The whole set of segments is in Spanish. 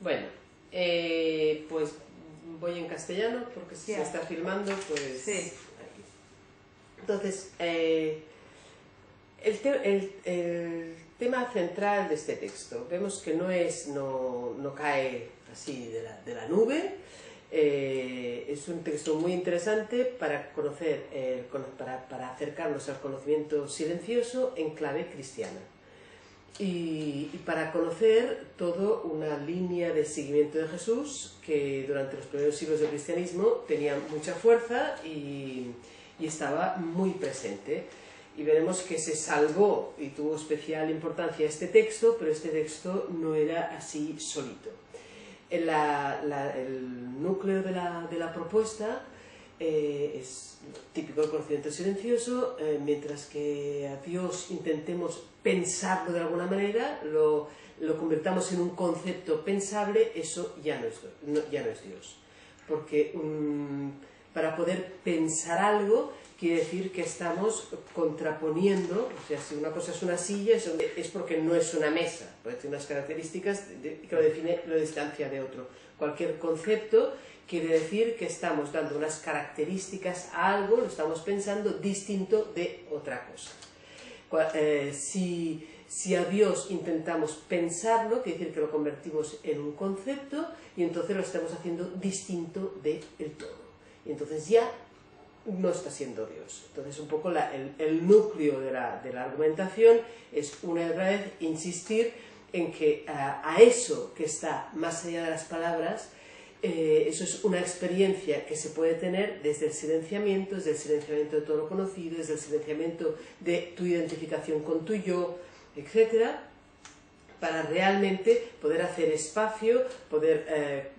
Bueno, pues voy en castellano porque si se está filmando, pues... Sí. Entonces, el tema central de este texto, vemos que no cae así de la nube. Es un texto muy interesante para conocer, para acercarnos al conocimiento silencioso en clave cristiana. Y para conocer toda una línea de seguimiento de Jesús que durante los primeros siglos del cristianismo tenía mucha fuerza y estaba muy presente. Y veremos que se salvó y tuvo especial importancia este texto, pero este texto no era así solito. El núcleo de la propuesta es típico del conocimiento silencioso, mientras que a Dios intentemos pensarlo de alguna manera, lo convertamos en un concepto pensable, eso ya no es Dios. Porque para poder pensar algo quiere decir que estamos contraponiendo, o sea, si una cosa es una silla es porque no es una mesa, porque tiene unas características que lo define, lo distancia de otro. Cualquier concepto quiere decir que estamos dando unas características a algo, lo estamos pensando distinto de otra cosa. Si a Dios intentamos pensarlo, quiere decir que lo convertimos en un concepto y entonces lo estamos haciendo distinto del todo. Y entonces ya no está siendo Dios. Entonces un poco el núcleo de la argumentación es una y otra vez insistir en que a eso que está más allá de las palabras, eso es una experiencia que se puede tener desde el silenciamiento de todo lo conocido, desde el silenciamiento de tu identificación con tu yo, etc., para realmente poder hacer espacio, poder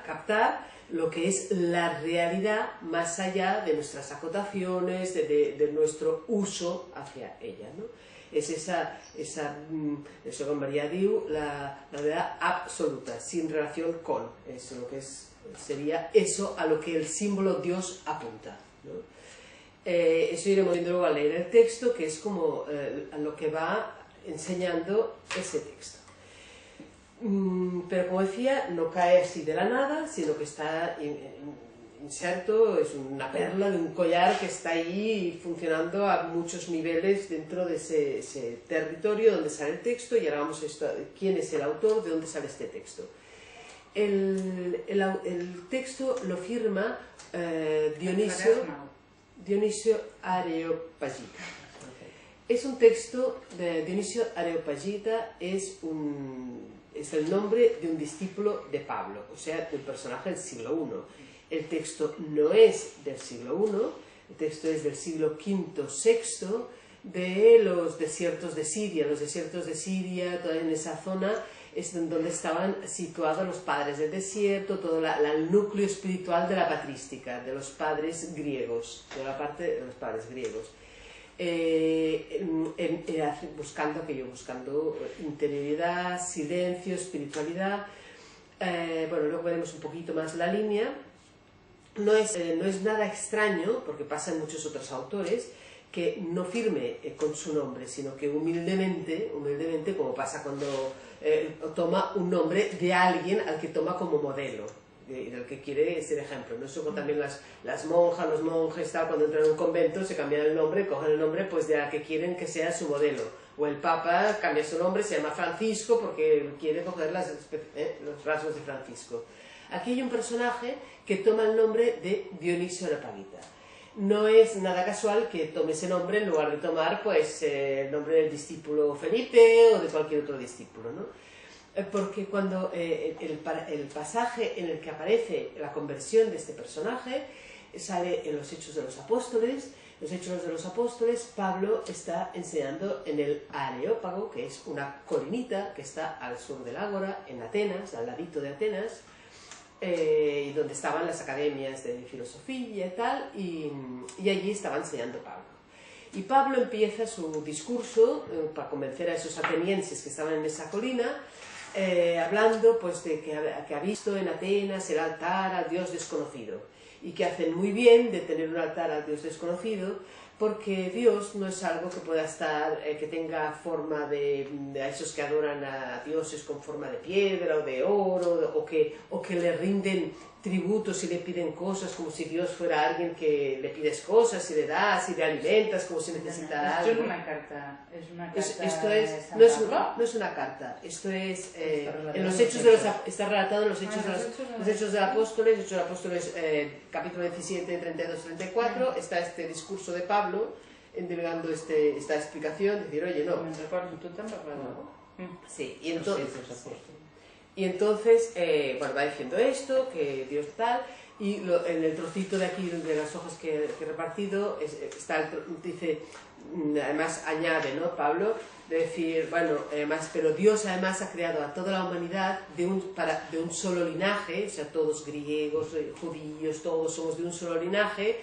captar lo que es la realidad más allá de nuestras acotaciones, de nuestro uso hacia ella, ¿no? Es eso con María diu, la verdad absoluta, sin relación con, es lo que sería eso a lo que el símbolo Dios apunta, ¿no? Eso iremos viendo luego al leer el texto, que es como a lo que va enseñando ese texto. Pero como decía, no cae así de la nada, sino que está inserto, es una perla de un collar que está ahí funcionando a muchos niveles dentro de ese territorio donde sale el texto. Y ahora vamos a esto, quién es el autor, de dónde sale este texto. El texto lo firma Dionisio Areopagita. Es un texto de Dionisio Areopagita, es el nombre de un discípulo de Pablo, o sea, del personaje del siglo I. El texto no es del siglo I, el texto es del siglo V-VI, de los desiertos de Siria. Los desiertos de Siria, toda en esa zona, es donde estaban situados los padres del desierto, todo el núcleo espiritual de la patrística, de los padres griegos, de la parte de los padres griegos. Buscando interioridad, silencio, espiritualidad. Bueno, luego veremos un poquito más la línea. No es nada extraño, porque pasa en muchos otros autores, que no firme con su nombre, sino que humildemente, como pasa cuando toma un nombre de alguien al que toma como modelo, del que quiere ser ejemplo, ¿no? Eso también las monjas, los monjes, cuando entran en un convento se cambian el nombre, cogen el nombre pues de la que quieren que sea su modelo. O el Papa cambia su nombre, se llama Francisco porque quiere coger los rasgos de Francisco. Aquí hay un personaje que toma el nombre de Dionisio Areopagita. No es nada casual que tome ese nombre en lugar de tomar pues, el nombre del discípulo Felipe o de cualquier otro discípulo, ¿no? Porque cuando el pasaje en el que aparece la conversión de este personaje sale en los Hechos de los Apóstoles. Los Hechos de los Apóstoles, Pablo está enseñando en el Areópago, que es una colinita que está al sur del Ágora, en Atenas, al ladito de Atenas, y donde estaban las academias de filosofía y tal, y allí estaba enseñando Pablo. Y Pablo empieza su discurso para convencer a esos atenienses que estaban en esa colina, hablando pues de que ha visto en Atenas el altar al Dios desconocido. y que hacen muy bien de tener un altar al Dios desconocido, porque Dios no es algo que pueda estar, que tenga forma de esos que adoran a dioses con forma de piedra o de oro, o que le rinden tributos y le piden cosas como si Dios fuera alguien que le pides cosas y le das y le alimentas como si necesitara algo. Esto es una carta, no es una carta, esto es en los hechos de está relatado en los hechos de los Apóstoles, capítulo 17, 32-34, está este discurso de Pablo delegando esta explicación, decir, oye, no. Me recuerdo, tú te recuerdas. Sí, y entonces, bueno, va diciendo esto, que Dios tal, y en el trocito de aquí, de las hojas que he repartido, dice, además añade, ¿no? Pablo, de decir, bueno, pero Dios además ha creado a toda la humanidad de un solo linaje, o sea, todos griegos, judíos, todos somos de un solo linaje,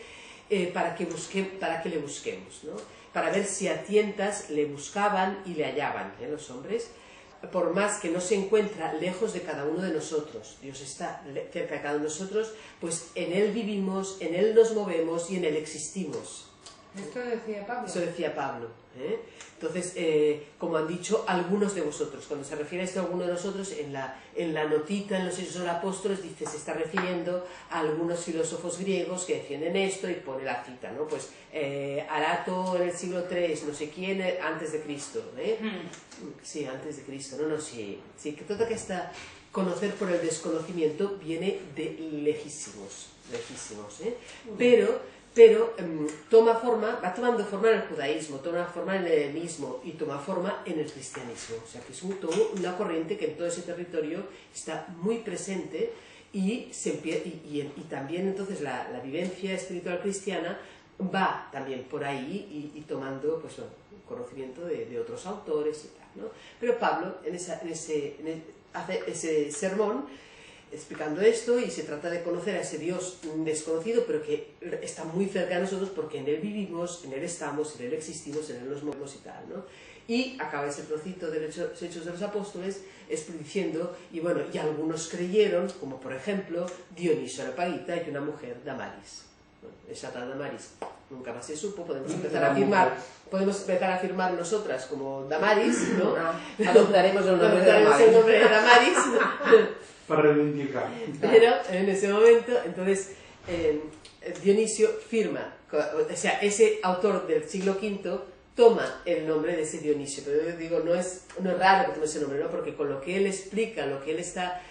para que le busquemos, ¿no? Para ver si a tientas le buscaban y le hallaban, los hombres. Por más que no se encuentra lejos de cada uno de nosotros, Dios está cerca de cada uno de nosotros, pues en Él vivimos, en Él nos movemos y en Él existimos. Esto decía Pablo. Eso decía Pablo. Entonces, como han dicho algunos de vosotros, cuando se refiere a esto a alguno de nosotros, en la notita en los Hechos de los Apóstoles dice, se está refiriendo a algunos filósofos griegos que defienden esto y pone la cita, ¿no? Pues Arato en el siglo III, no sé quién, antes de Cristo. Sí, antes de Cristo, sí, que toda esta conocer por el desconocimiento viene de lejísimos, pero va tomando forma en el judaísmo, toma forma en el helenismo y toma forma en el cristianismo. O sea, que es una corriente que en todo ese territorio está muy presente y también entonces la vivencia espiritual cristiana va también por ahí y tomando pues, conocimiento de otros autores y tal, ¿no? Pero Pablo hace ese sermón explicando esto y se trata de conocer a ese Dios desconocido pero que está muy cerca de nosotros porque en Él vivimos, en Él estamos, en Él existimos, en Él nos movemos y tal, ¿no? Y acaba ese trocito de los Hechos de los Apóstoles diciendo, y bueno, y algunos creyeron, como por ejemplo Dionisio Areopagita y una mujer, Damaris. Bueno, esa tal Damaris nunca más se supo, podemos empezar a afirmar nosotras como Damaris, ¿no? Adoptaremos el nombre de Damaris. Para reivindicar. Pero en ese momento, entonces, Dionisio firma, o sea, ese autor del siglo V toma el nombre de ese Dionisio, pero yo digo, no es raro que tome ese nombre, ¿no? Porque con lo que él explica, lo que él está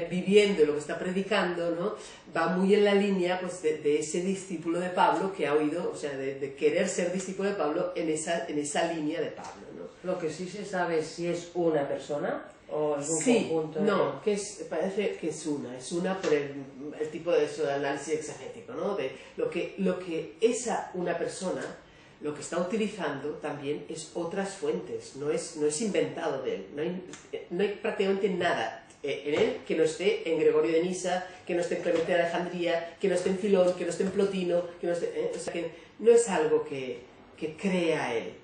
viviendo y lo que está predicando, ¿no? Va muy en la línea pues, de ese discípulo de Pablo que ha oído, o sea, de querer ser discípulo de Pablo en esa línea de Pablo, ¿no? Lo que sí se sabe es si es una persona o es un conjunto. No, parece que es una por el tipo de análisis exegético, ¿no? De lo que una persona, lo que está utilizando también es otras fuentes, no es inventado de él, no hay prácticamente nada en él que no esté en Gregorio de Nisa, que no esté en Clemente de Alejandría, que no esté en Filón, que no esté en Plotino, que no esté, o sea que no es algo que crea él.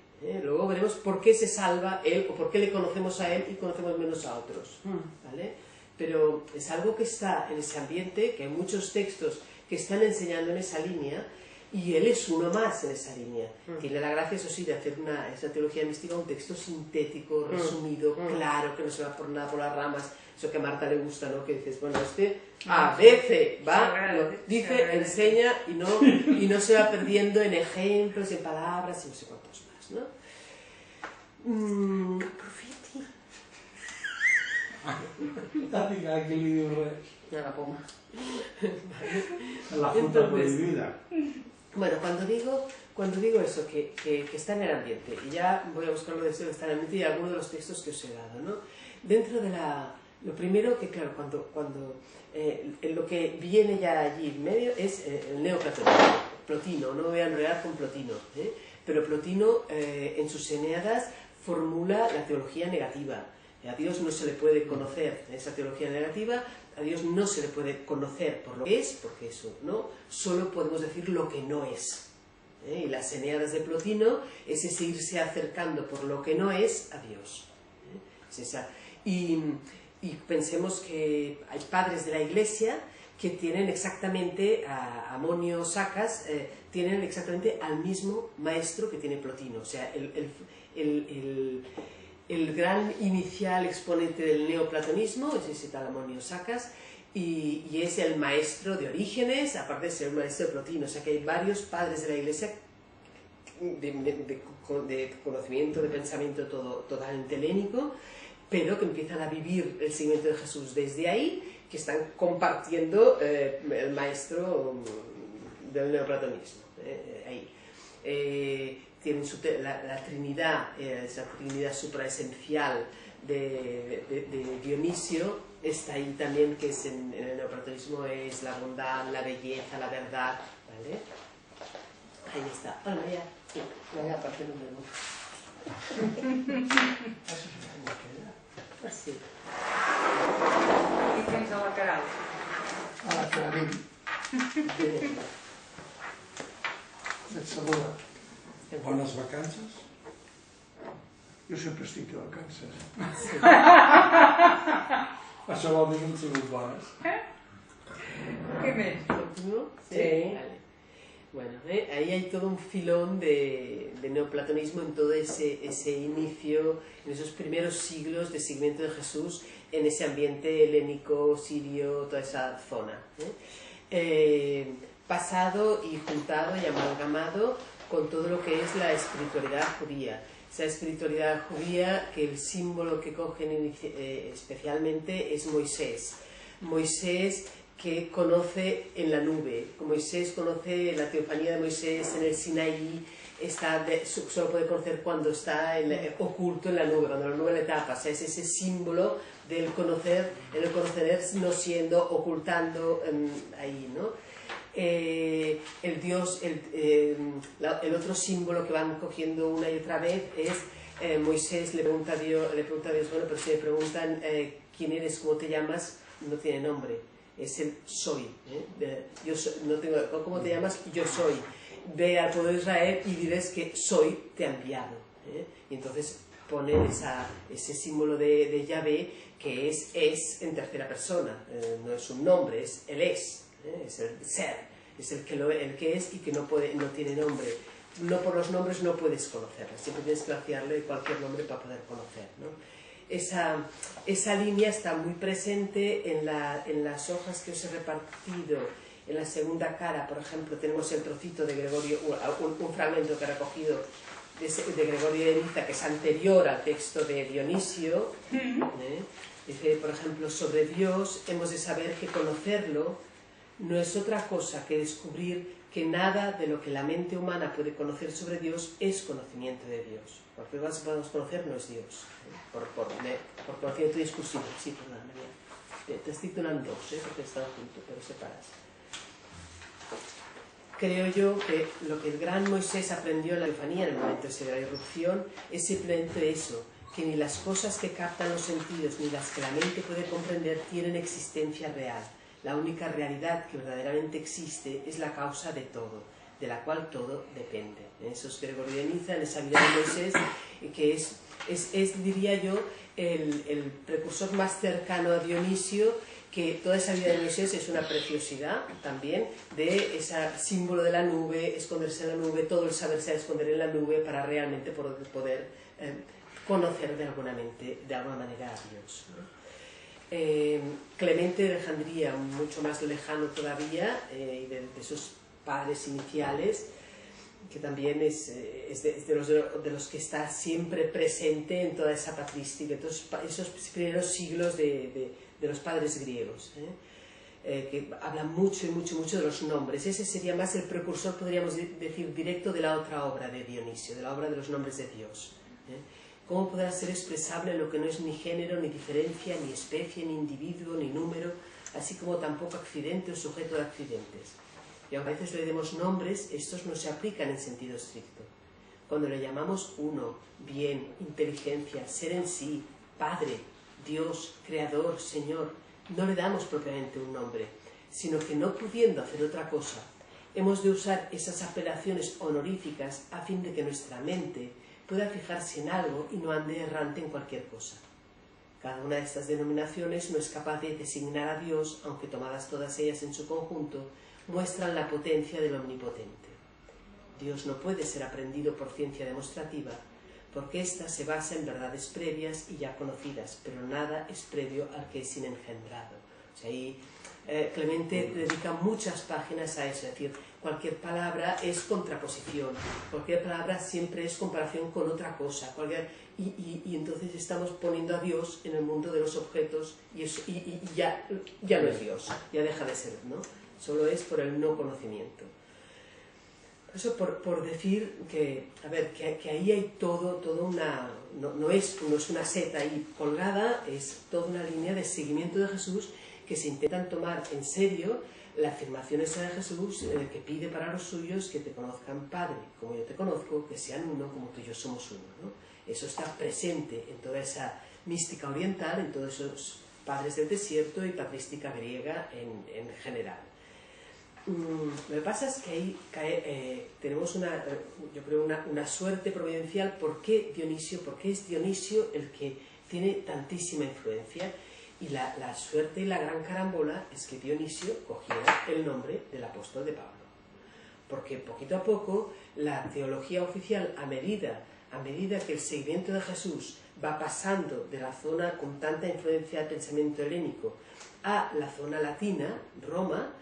Luego veremos por qué se salva él o por qué le conocemos a él y conocemos menos a otros, ¿vale? Pero es algo que está en ese ambiente, que hay muchos textos que están enseñando en esa línea y él es uno más en esa línea. Tiene la gracia, eso sí, de hacer esa teología mística un texto sintético, resumido, claro, que no se va por nada por las ramas, eso que a Marta le gusta, ¿no? Que dices, bueno, a veces va, dice, enseña y no se va perdiendo en ejemplos, en palabras y no sé cuántos más, ¿no? Profeti. Aquí el libro La poma. la fruta prohibida. Bueno, cuando digo eso, que está en el ambiente, y ya voy a buscar lo de eso que está en el ambiente y algunos de los textos que os he dado, ¿no? Dentro de lo primero que, claro, cuando lo que viene ya allí en medio es el neoplatonismo, Plotino, no me voy a enredar con Plotino, pero Plotino en sus Eneadas formula la teología negativa. A Dios no se le puede conocer esa teología negativa, a Dios no se le puede conocer por lo que es, porque eso no, solo podemos decir lo que no es. Y las Eneadas de Plotino es ese irse acercando por lo que no es a Dios. Es esa. Y pensemos que hay padres de la Iglesia que tienen exactamente, a Amonio Sacas, tienen exactamente al mismo maestro que tiene Plotino. O sea, el gran inicial exponente del neoplatonismo es ese tal Amonio Sacas, y es el maestro de Orígenes, aparte de ser el maestro de Plotino. O sea que hay varios padres de la Iglesia de conocimiento, de pensamiento totalmente helénico, pero que empiezan a vivir el seguimiento de Jesús desde ahí, que están compartiendo el maestro del neoplatonismo. Ahí. Tienen la Trinidad, esa Trinidad supraesencial de Dionisio, está ahí también, que es en el neoplatonismo es la bondad, la belleza, la verdad, ¿vale? Ahí está. Hola, María. Sí, María, aparte no me gusta. Sí. I tens a la Caral? A la Clarín. Et saluda. Bones vacances? Jo sempre estic de vacances. Això vol dir que han sigut bones. Què més? ¿Continúo? Sí. Vale. Bueno, ahí hay todo un filón de neoplatonismo en todo ese inicio, en esos primeros siglos de seguimiento de Jesús, en ese ambiente helénico, sirio, toda esa zona. Pasado y juntado y amalgamado con todo lo que es la espiritualidad judía. Esa espiritualidad judía que el símbolo que cogen especialmente es Moisés. Moisés que conoce en la nube. Moisés conoce la teofanía de Moisés en el Sinaí, solo puede conocer cuando está oculto en la nube, cuando la nube le tapa. O sea, es ese símbolo del conocer, el conocer no siendo, ocultando ahí, ¿no? El otro símbolo que van cogiendo una y otra vez es Moisés le pregunta a Dios, bueno, pero si me preguntan quién eres, cómo te llamas, no tiene nombre. Es el soy, yo no tengo, ¿cómo te llamas? Yo soy. Ve al pueblo de Israel y diles que soy, te ha enviado. Y entonces ponen ese símbolo de Yahvé, que es en tercera persona, no es un nombre, es el es el ser, es el que es y que no tiene nombre. No, por los nombres no puedes conocerle, siempre tienes que vaciarle cualquier nombre para poder conocer, ¿no? Esa línea está muy presente en las hojas que os he repartido. En la segunda cara, por ejemplo, tenemos el trocito de Gregorio, un fragmento que he recogido de Gregorio de Niza, que es anterior al texto de Dionisio. Dice, por ejemplo, sobre Dios hemos de saber que conocerlo no es otra cosa que descubrir que nada de lo que la mente humana puede conocer sobre Dios es conocimiento de Dios. Lo que más podemos conocer no es Dios, por conocimiento discursivo. Sí, perdón, María. Te estoy titulando dos, porque están juntos, pero separas. Creo yo que lo que el gran Moisés aprendió en la teofanía en el momento ese de la irrupción es simplemente eso, que ni las cosas que captan los sentidos ni las que la mente puede comprender tienen existencia real. La única realidad que verdaderamente existe es la causa de todo, de la cual todo depende. Eso es Gregorio de Niza, en esa vida de Moisés, que es diría yo, el precursor más cercano a Dionisio, que toda esa vida de Moisés es una preciosidad también de ese símbolo de la nube, esconderse en la nube, todo el saberse esconder en la nube para realmente poder conocer de alguna manera a Dios, ¿no? Clemente de Alejandría, mucho más lejano todavía, y de esos padres iniciales, que también es de los que está siempre presente en toda esa patrística, esos primeros siglos de los padres griegos, que hablan mucho de los nombres. Ese sería más el precursor, podríamos decir, directo de la otra obra de Dionisio, de la obra de los nombres de Dios. ¿Cómo podrá ser expresable lo que no es ni género, ni diferencia, ni especie, ni individuo, ni número, así como tampoco accidente o sujeto de accidentes? Y aunque a veces le demos nombres, estos no se aplican en sentido estricto. Cuando le llamamos uno, bien, inteligencia, ser en sí, Padre, Dios, Creador, Señor, no le damos propiamente un nombre, sino que no pudiendo hacer otra cosa, hemos de usar esas apelaciones honoríficas a fin de que nuestra mente pueda fijarse en algo y no ande errante en cualquier cosa. Cada una de estas denominaciones no es capaz de designar a Dios, aunque tomadas todas ellas en su conjunto, muestran la potencia del Omnipotente. Dios no puede ser aprendido por ciencia demostrativa, porque ésta se basa en verdades previas y ya conocidas, pero nada es previo al que es sin engendrado. O sea, ahí Clemente dedica muchas páginas a eso, es decir, cualquier palabra es contraposición, cualquier palabra siempre es comparación con otra cosa, y entonces estamos poniendo a Dios en el mundo de los objetos y ya no es Dios, ya deja de ser, ¿no? Solo es por el no conocimiento. Eso por decir que, a ver, que ahí hay todo una... No es una seta ahí colgada, es toda una línea de seguimiento de Jesús que se intentan tomar en serio la afirmación esa de Jesús que pide para los suyos que te conozcan, Padre, como yo te conozco, que sean uno como tú y yo somos uno, ¿no? Eso está presente en toda esa mística oriental, en todos esos padres del desierto y patrística griega en general. Lo que pasa es que ahí tenemos yo creo una suerte providencial. ¿Por qué Dionisio? Porque es Dionisio el que tiene tantísima influencia, y la suerte y la gran carambola es que Dionisio cogiera el nombre del apóstol de Pablo, porque poquito a poco la teología oficial, a medida que el seguimiento de Jesús va pasando de la zona con tanta influencia del pensamiento helénico a la zona latina, Roma,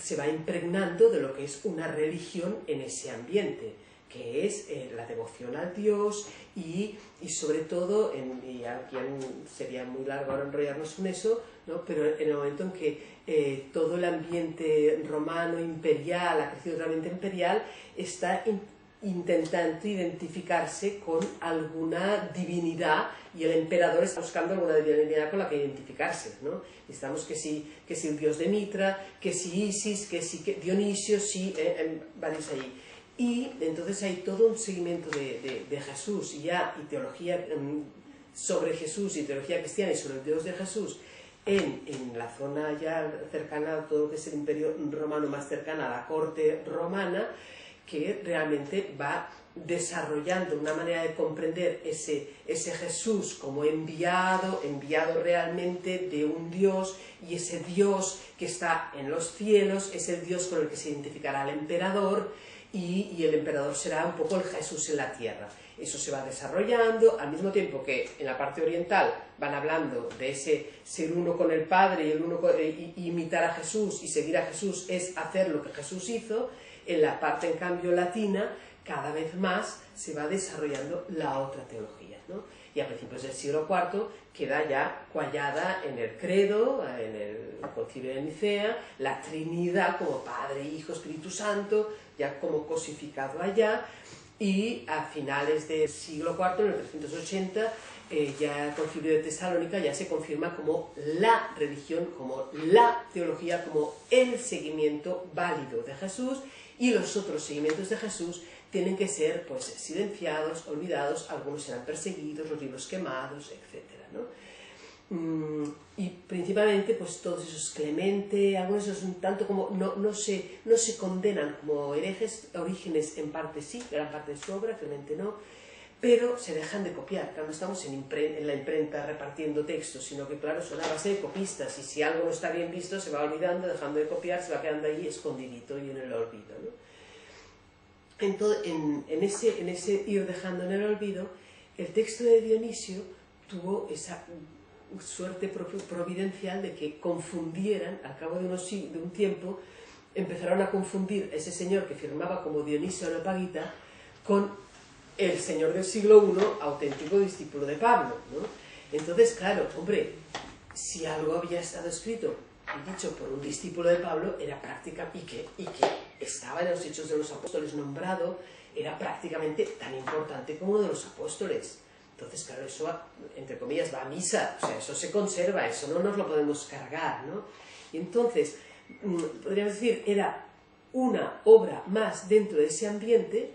se va impregnando de lo que es una religión en ese ambiente, que es la devoción al Dios y sobre todo, y aquí sería muy largo ahora enrollarnos en eso, ¿no? Pero en el momento en que todo el ambiente romano imperial, ha crecido realmente imperial, está intentando identificarse con alguna divinidad, y el emperador está buscando alguna divinidad con la que identificarse, ¿no? Estamos que si el dios de Mitra, que si Isis, que Dionisio, varios ahí. Y entonces hay todo un seguimiento de Jesús y teología sobre Jesús y teología cristiana y sobre el Dios de Jesús en la zona ya cercana a todo lo que es el imperio romano, más cercana a la corte romana, que realmente va desarrollando una manera de comprender ese Jesús como enviado realmente de un Dios, y ese Dios que está en los cielos es el Dios con el que se identificará el emperador, y el emperador será un poco el Jesús en la tierra. Eso se va desarrollando, al mismo tiempo que en la parte oriental van hablando de ese ser uno con el Padre y imitar a Jesús y seguir a Jesús es hacer lo que Jesús hizo. En la parte, en cambio, latina, cada vez más se va desarrollando la otra teología, ¿no? Y a principios del siglo IV queda ya cuajada en el credo, en el concilio de Nicea, la Trinidad como Padre, Hijo, Espíritu Santo, ya como cosificado allá, y a finales del siglo IV, en el 380, ya el concilio de Tesalónica ya se confirma como la religión, como la teología, como el seguimiento válido de Jesús, y los otros seguimientos de Jesús tienen que ser pues silenciados, olvidados, algunos serán perseguidos, los libros quemados, etc., ¿no? Y principalmente pues todos esos Clemente, algunos esos un tanto como no se condenan como herejes. Orígenes en parte sí, gran parte de su obra, Clemente no, pero se dejan de copiar. Claro, no estamos en la imprenta repartiendo textos, sino que claro, son a base de copistas, y si algo no está bien visto se va olvidando, dejando de copiar, se va quedando ahí escondidito y en el olvido, ¿no? Entonces, en ese ir dejando en el olvido, el texto de Dionisio tuvo esa suerte providencial de que confundieran, al cabo de un tiempo, empezaron a confundir ese señor que firmaba como Dionisio Areopagita con el señor del siglo I, auténtico discípulo de Pablo, ¿no? Entonces, claro, hombre, si algo había estado escrito y dicho por un discípulo de Pablo, era práctica, y que estaba en los Hechos de los Apóstoles nombrado, era prácticamente tan importante como uno de los apóstoles. Entonces, claro, eso, entre comillas, va a misa, o sea, eso se conserva, eso no nos lo podemos cargar, ¿no? Y entonces, podríamos decir, era una obra más dentro de ese ambiente,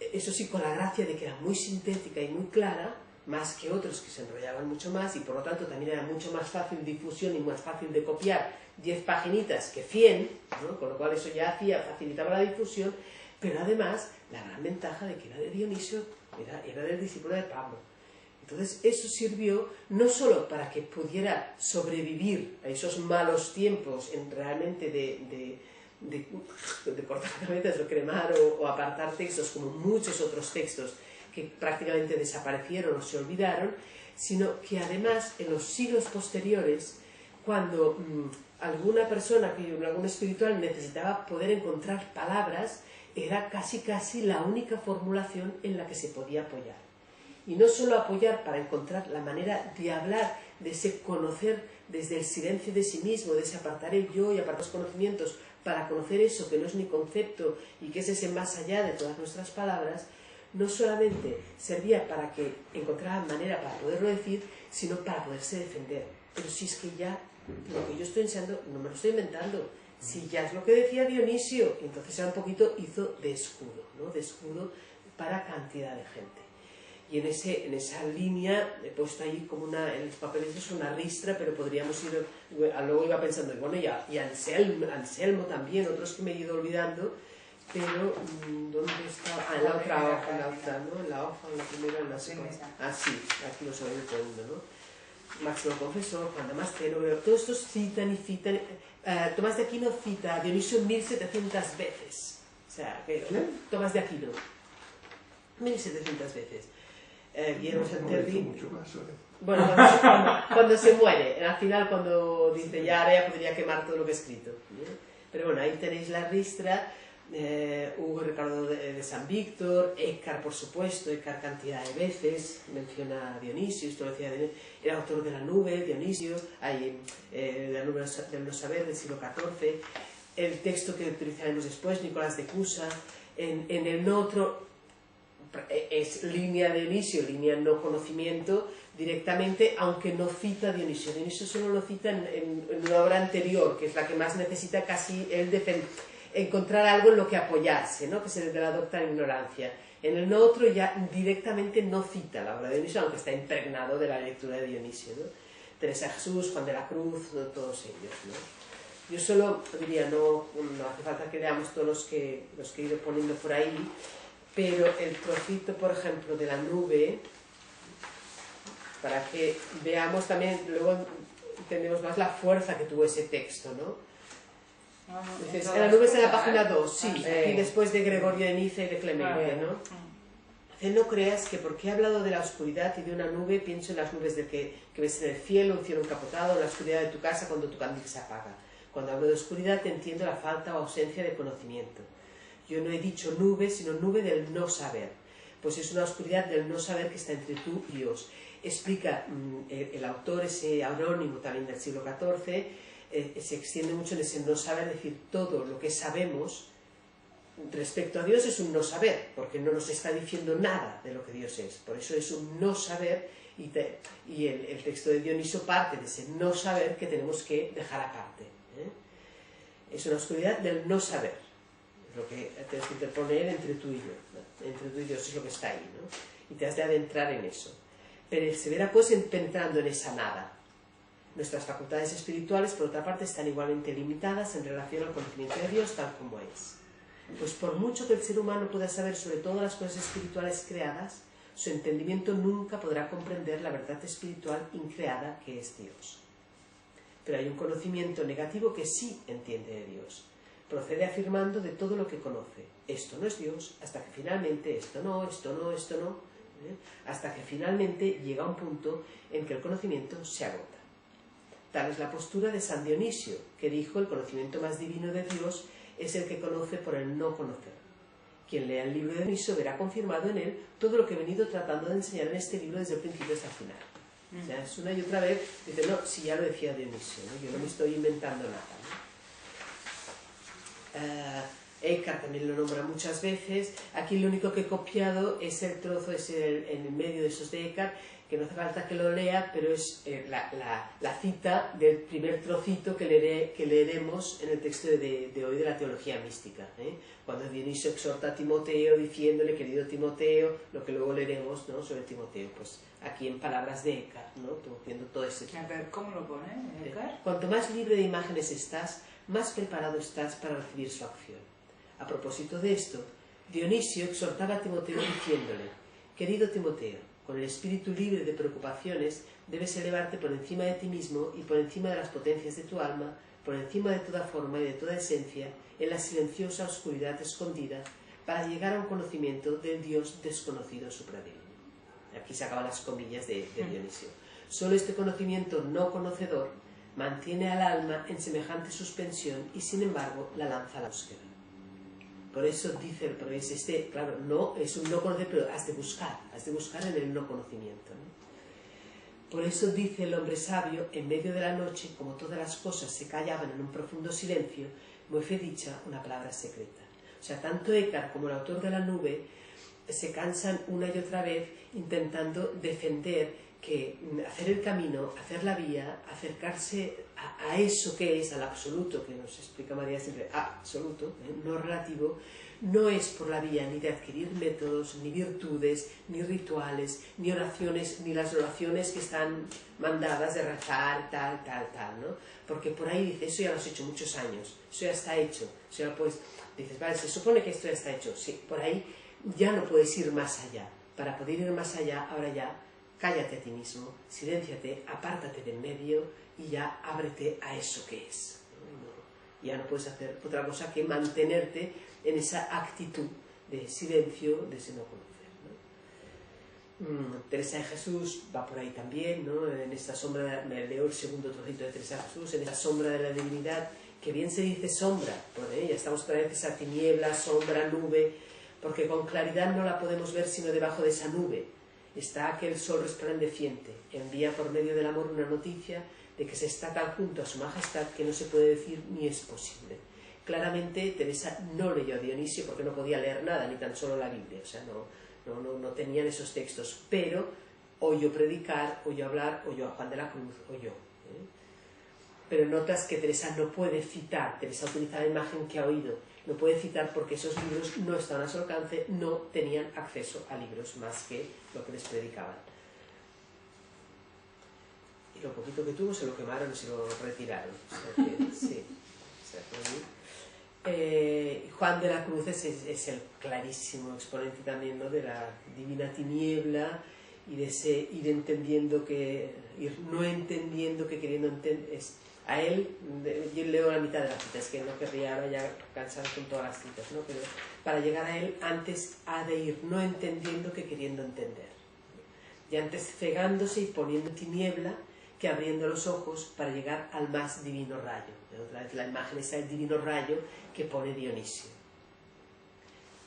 eso sí, con la gracia de que era muy sintética y muy clara, más que otros que se enrollaban mucho más, y por lo tanto también era mucho más fácil difusión y más fácil de copiar 10 paginitas que 100, ¿no? Con lo cual eso ya facilitaba la difusión, pero además la gran ventaja de que era de Dionisio, era del discípulo de Pablo. Entonces eso sirvió no solo para que pudiera sobrevivir a esos malos tiempos en realmente de cortar cabezas o cremar o apartar textos como muchos otros textos que prácticamente desaparecieron o se olvidaron, sino que además en los siglos posteriores, cuando alguna persona, algún espiritual necesitaba poder encontrar palabras, era casi la única formulación en la que se podía apoyar. Y no solo apoyar para encontrar la manera de hablar, de ese conocer desde el silencio de sí mismo, de ese apartar el yo y apartar los conocimientos para conocer eso que no es ni concepto y que es ese más allá de todas nuestras palabras, no solamente servía para que encontraran manera para poderlo decir, sino para poderse defender. Pero si es que ya lo que yo estoy enseñando no me lo estoy inventando, si ya es lo que decía Dionisio, entonces era un poquito hizo de escudo, ¿no? De escudo para cantidad de gente. Y en esa línea he puesto ahí como en los papeles es una ristra, pero podríamos ir, luego iba pensando, y bueno, y Anselmo también, otros que me he ido olvidando, pero ¿dónde está? En la otra hoja, ¿no? En la hoja, en la primera, en la segunda. Sí, aquí lo saben todo el mundo, ¿no? Máximo Confesor, Juan Damasceno, todos estos citan y citan. Tomás de Aquino cita a Dionisio 1700 veces. O sea, Tomás de Aquino, 1700 veces. Guillermo Santerdi, bueno, cuando se muere, al final cuando dice ya ahora ya podría quemar todo lo que he escrito, pero bueno, ahí tenéis la ristra. Hugo Ricardo de San Víctor, Eckhart por supuesto, Eckhart cantidad de veces menciona a Dionisio, esto lo decía Dionisio, era autor de La Nube, Dionisio, hay La Nube del No Saber del siglo XIV, el texto que utilizaremos después, Nicolás de Cusa, en el no otro es línea de Dionisio, línea no conocimiento directamente, aunque no cita a Dionisio. Dionisio solo lo cita en una obra anterior, que es la que más necesita casi él encontrar algo en lo que apoyarse, ¿no? Que es el de la docta ignorancia. En el no otro ya directamente no cita la obra de Dionisio, aunque está impregnado de la lectura de Dionisio, ¿no? Teresa de Jesús, Juan de la Cruz, todos ellos, ¿no? Yo solo diría, no hace falta que leamos todos los que he ido poniendo por ahí, pero el trocito, por ejemplo, de La Nube, para que veamos también, luego entendemos más la fuerza que tuvo ese texto, ¿no? Dices, La Nube es en la página 2, sí, y después de Gregorio de Niza y de Clemente, ¿no? No creas que porque he hablado de la oscuridad y de una nube, pienso en las nubes que ves en el cielo, un cielo encapotado, la oscuridad de tu casa cuando tu candil se apaga. Cuando hablo de oscuridad entiendo la falta o ausencia de conocimiento. Yo no he dicho nube, sino nube del no saber. Pues es una oscuridad del no saber que está entre tú y Dios. Explica el autor, ese anónimo también del siglo XIV, se extiende mucho en ese no saber, decir, todo lo que sabemos respecto a Dios es un no saber, porque no nos está diciendo nada de lo que Dios es. Por eso es un no saber, y el texto de Dionisio parte de ese no saber que tenemos que dejar aparte. Es una oscuridad del no saber. Lo que tienes que interponer entre tú y yo, ¿no? Entre tú y Dios es lo que está ahí, ¿no? Y te has de adentrar en eso. Persevera pues penetrando en esa nada. Nuestras facultades espirituales, por otra parte, están igualmente limitadas en relación al conocimiento de Dios tal como es. Pues por mucho que el ser humano pueda saber sobre todas las cosas espirituales creadas, su entendimiento nunca podrá comprender la verdad espiritual increada que es Dios. Pero hay un conocimiento negativo que sí entiende de Dios. Procede afirmando de todo lo que conoce. Esto no es Dios, hasta que finalmente esto no, hasta que finalmente llega un punto en que el conocimiento se agota. Tal es la postura de San Dionisio, que dijo: el conocimiento más divino de Dios es el que conoce por el no conocer. Quien lea el libro de Dionisio verá confirmado en él todo lo que he venido tratando de enseñar en este libro desde el principio hasta el final. O sea, es una y otra vez, dice, no, si ya lo decía Dionisio, ¿no? Yo no me estoy inventando nada, ¿no? Eckhart también lo nombra muchas veces. Aquí lo único que he copiado es el trozo, en el medio de esos de Eckhart, que no hace falta que lo lea, pero es la cita del primer trocito que leeremos en el texto de hoy de la teología mística, cuando Dionisio exhorta a Timoteo diciéndole: querido Timoteo, lo que luego leeremos, ¿no?, sobre Timoteo, pues aquí en palabras de Eckhart, ¿no?, viendo todo ese A ver, ¿cómo lo pone Eckhart? Cuanto más libre de imágenes estás, más preparado estás para recibir su acción. A propósito de esto, Dionisio exhortaba a Timoteo diciéndole: querido Timoteo, Con el espíritu libre de preocupaciones debes elevarte por encima de ti mismo y por encima de las potencias de tu alma, por encima de toda forma y de toda esencia, en la silenciosa oscuridad escondida, para llegar a un conocimiento del Dios desconocido supradivino. Aquí se acaban las comillas de Dionisio. Solo este conocimiento no conocedor mantiene al alma en semejante suspensión y sin embargo la lanza a la búsqueda. Por eso dice, porque es claro, no es un no conocer, pero has de buscar en el no conocimiento, ¿no? Por eso dice el hombre sabio, en medio de la noche, como todas las cosas se callaban en un profundo silencio, me fue dicha una palabra secreta. O sea, tanto Eckhart como el autor de La nube se cansan una y otra vez intentando defender que hacer el camino, hacer la vía, acercarse a eso que es, al absoluto, que nos explica María siempre, absoluto, no relativo, no es por la vía ni de adquirir métodos, ni virtudes, ni rituales, ni oraciones, ni las oraciones que están mandadas de rezar, tal, ¿no? Porque por ahí dice, eso ya lo has hecho muchos años, eso ya está hecho, o sea, pues dices, vale, se supone que esto ya está hecho, sí, por ahí ya no puedes ir más allá. Para poder ir más allá, ahora ya, cállate a ti mismo, silénciate, apártate de en medio y ya ábrete a eso que es. Ya no puedes hacer otra cosa que mantenerte en esa actitud de silencio, de ese no conocer, ¿no? Teresa de Jesús va por ahí también, ¿no? En esta sombra, me leo el segundo trocito de Teresa de Jesús, en esa sombra de la divinidad, que bien se dice sombra, por ella estamos otra vez esa tiniebla, sombra, nube, porque con claridad no la podemos ver sino debajo de esa nube. Está aquel sol resplandeciente, envía por medio del amor una noticia de que se está tan junto a su majestad que no se puede decir ni es posible. Claramente Teresa no leyó a Dionisio porque no podía leer nada, ni tan solo la Biblia, o sea, no tenían esos textos, pero oyó predicar, oyó hablar, oyó a Juan de la Cruz, oyó. Pero notas que Teresa no puede citar, Teresa utiliza la imagen que ha oído, no puede citar porque esos libros no estaban a su alcance, no tenían acceso a libros más que lo que les predicaban. Y lo poquito que tuvo se lo quemaron y se lo retiraron. O sea que, sí. O sea, Juan de la Cruz es el clarísimo exponente también, ¿no?, de la divina tiniebla y de ese ir entendiendo que, ir no entendiendo que queriendo entender. A él, yo leo la mitad de las citas, que no querría ahora ya cansar con todas las citas, ¿no? Pero para llegar a él antes ha de ir no entendiendo que queriendo entender. Y antes cegándose y poniendo tiniebla que abriendo los ojos para llegar al más divino rayo. Otra vez la imagen es el divino rayo que pone Dionisio.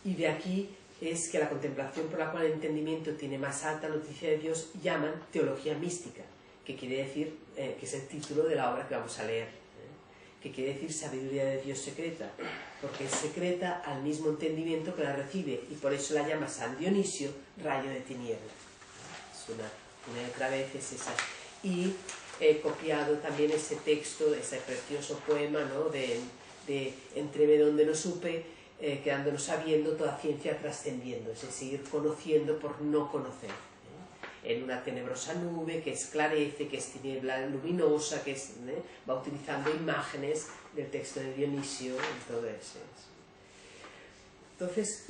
Y de aquí es que la contemplación por la cual el entendimiento tiene más alta noticia de Dios llaman teología mística, que quiere decir, que es el título de la obra que vamos a leer, que quiere decir sabiduría de Dios secreta, porque es secreta al mismo entendimiento que la recibe, y por eso la llama San Dionisio, rayo de tiniebla. Es una y otra vez es esa. Y he copiado también ese texto, ese precioso poema, ¿no?, de Entréme donde no supe, quedándonos sabiendo, toda ciencia trascendiendo, es decir, ir conociendo por no conocer. En una tenebrosa nube que esclarece, que es tiniebla luminosa, que es, va utilizando imágenes del texto de Dionisio y todo eso. Entonces,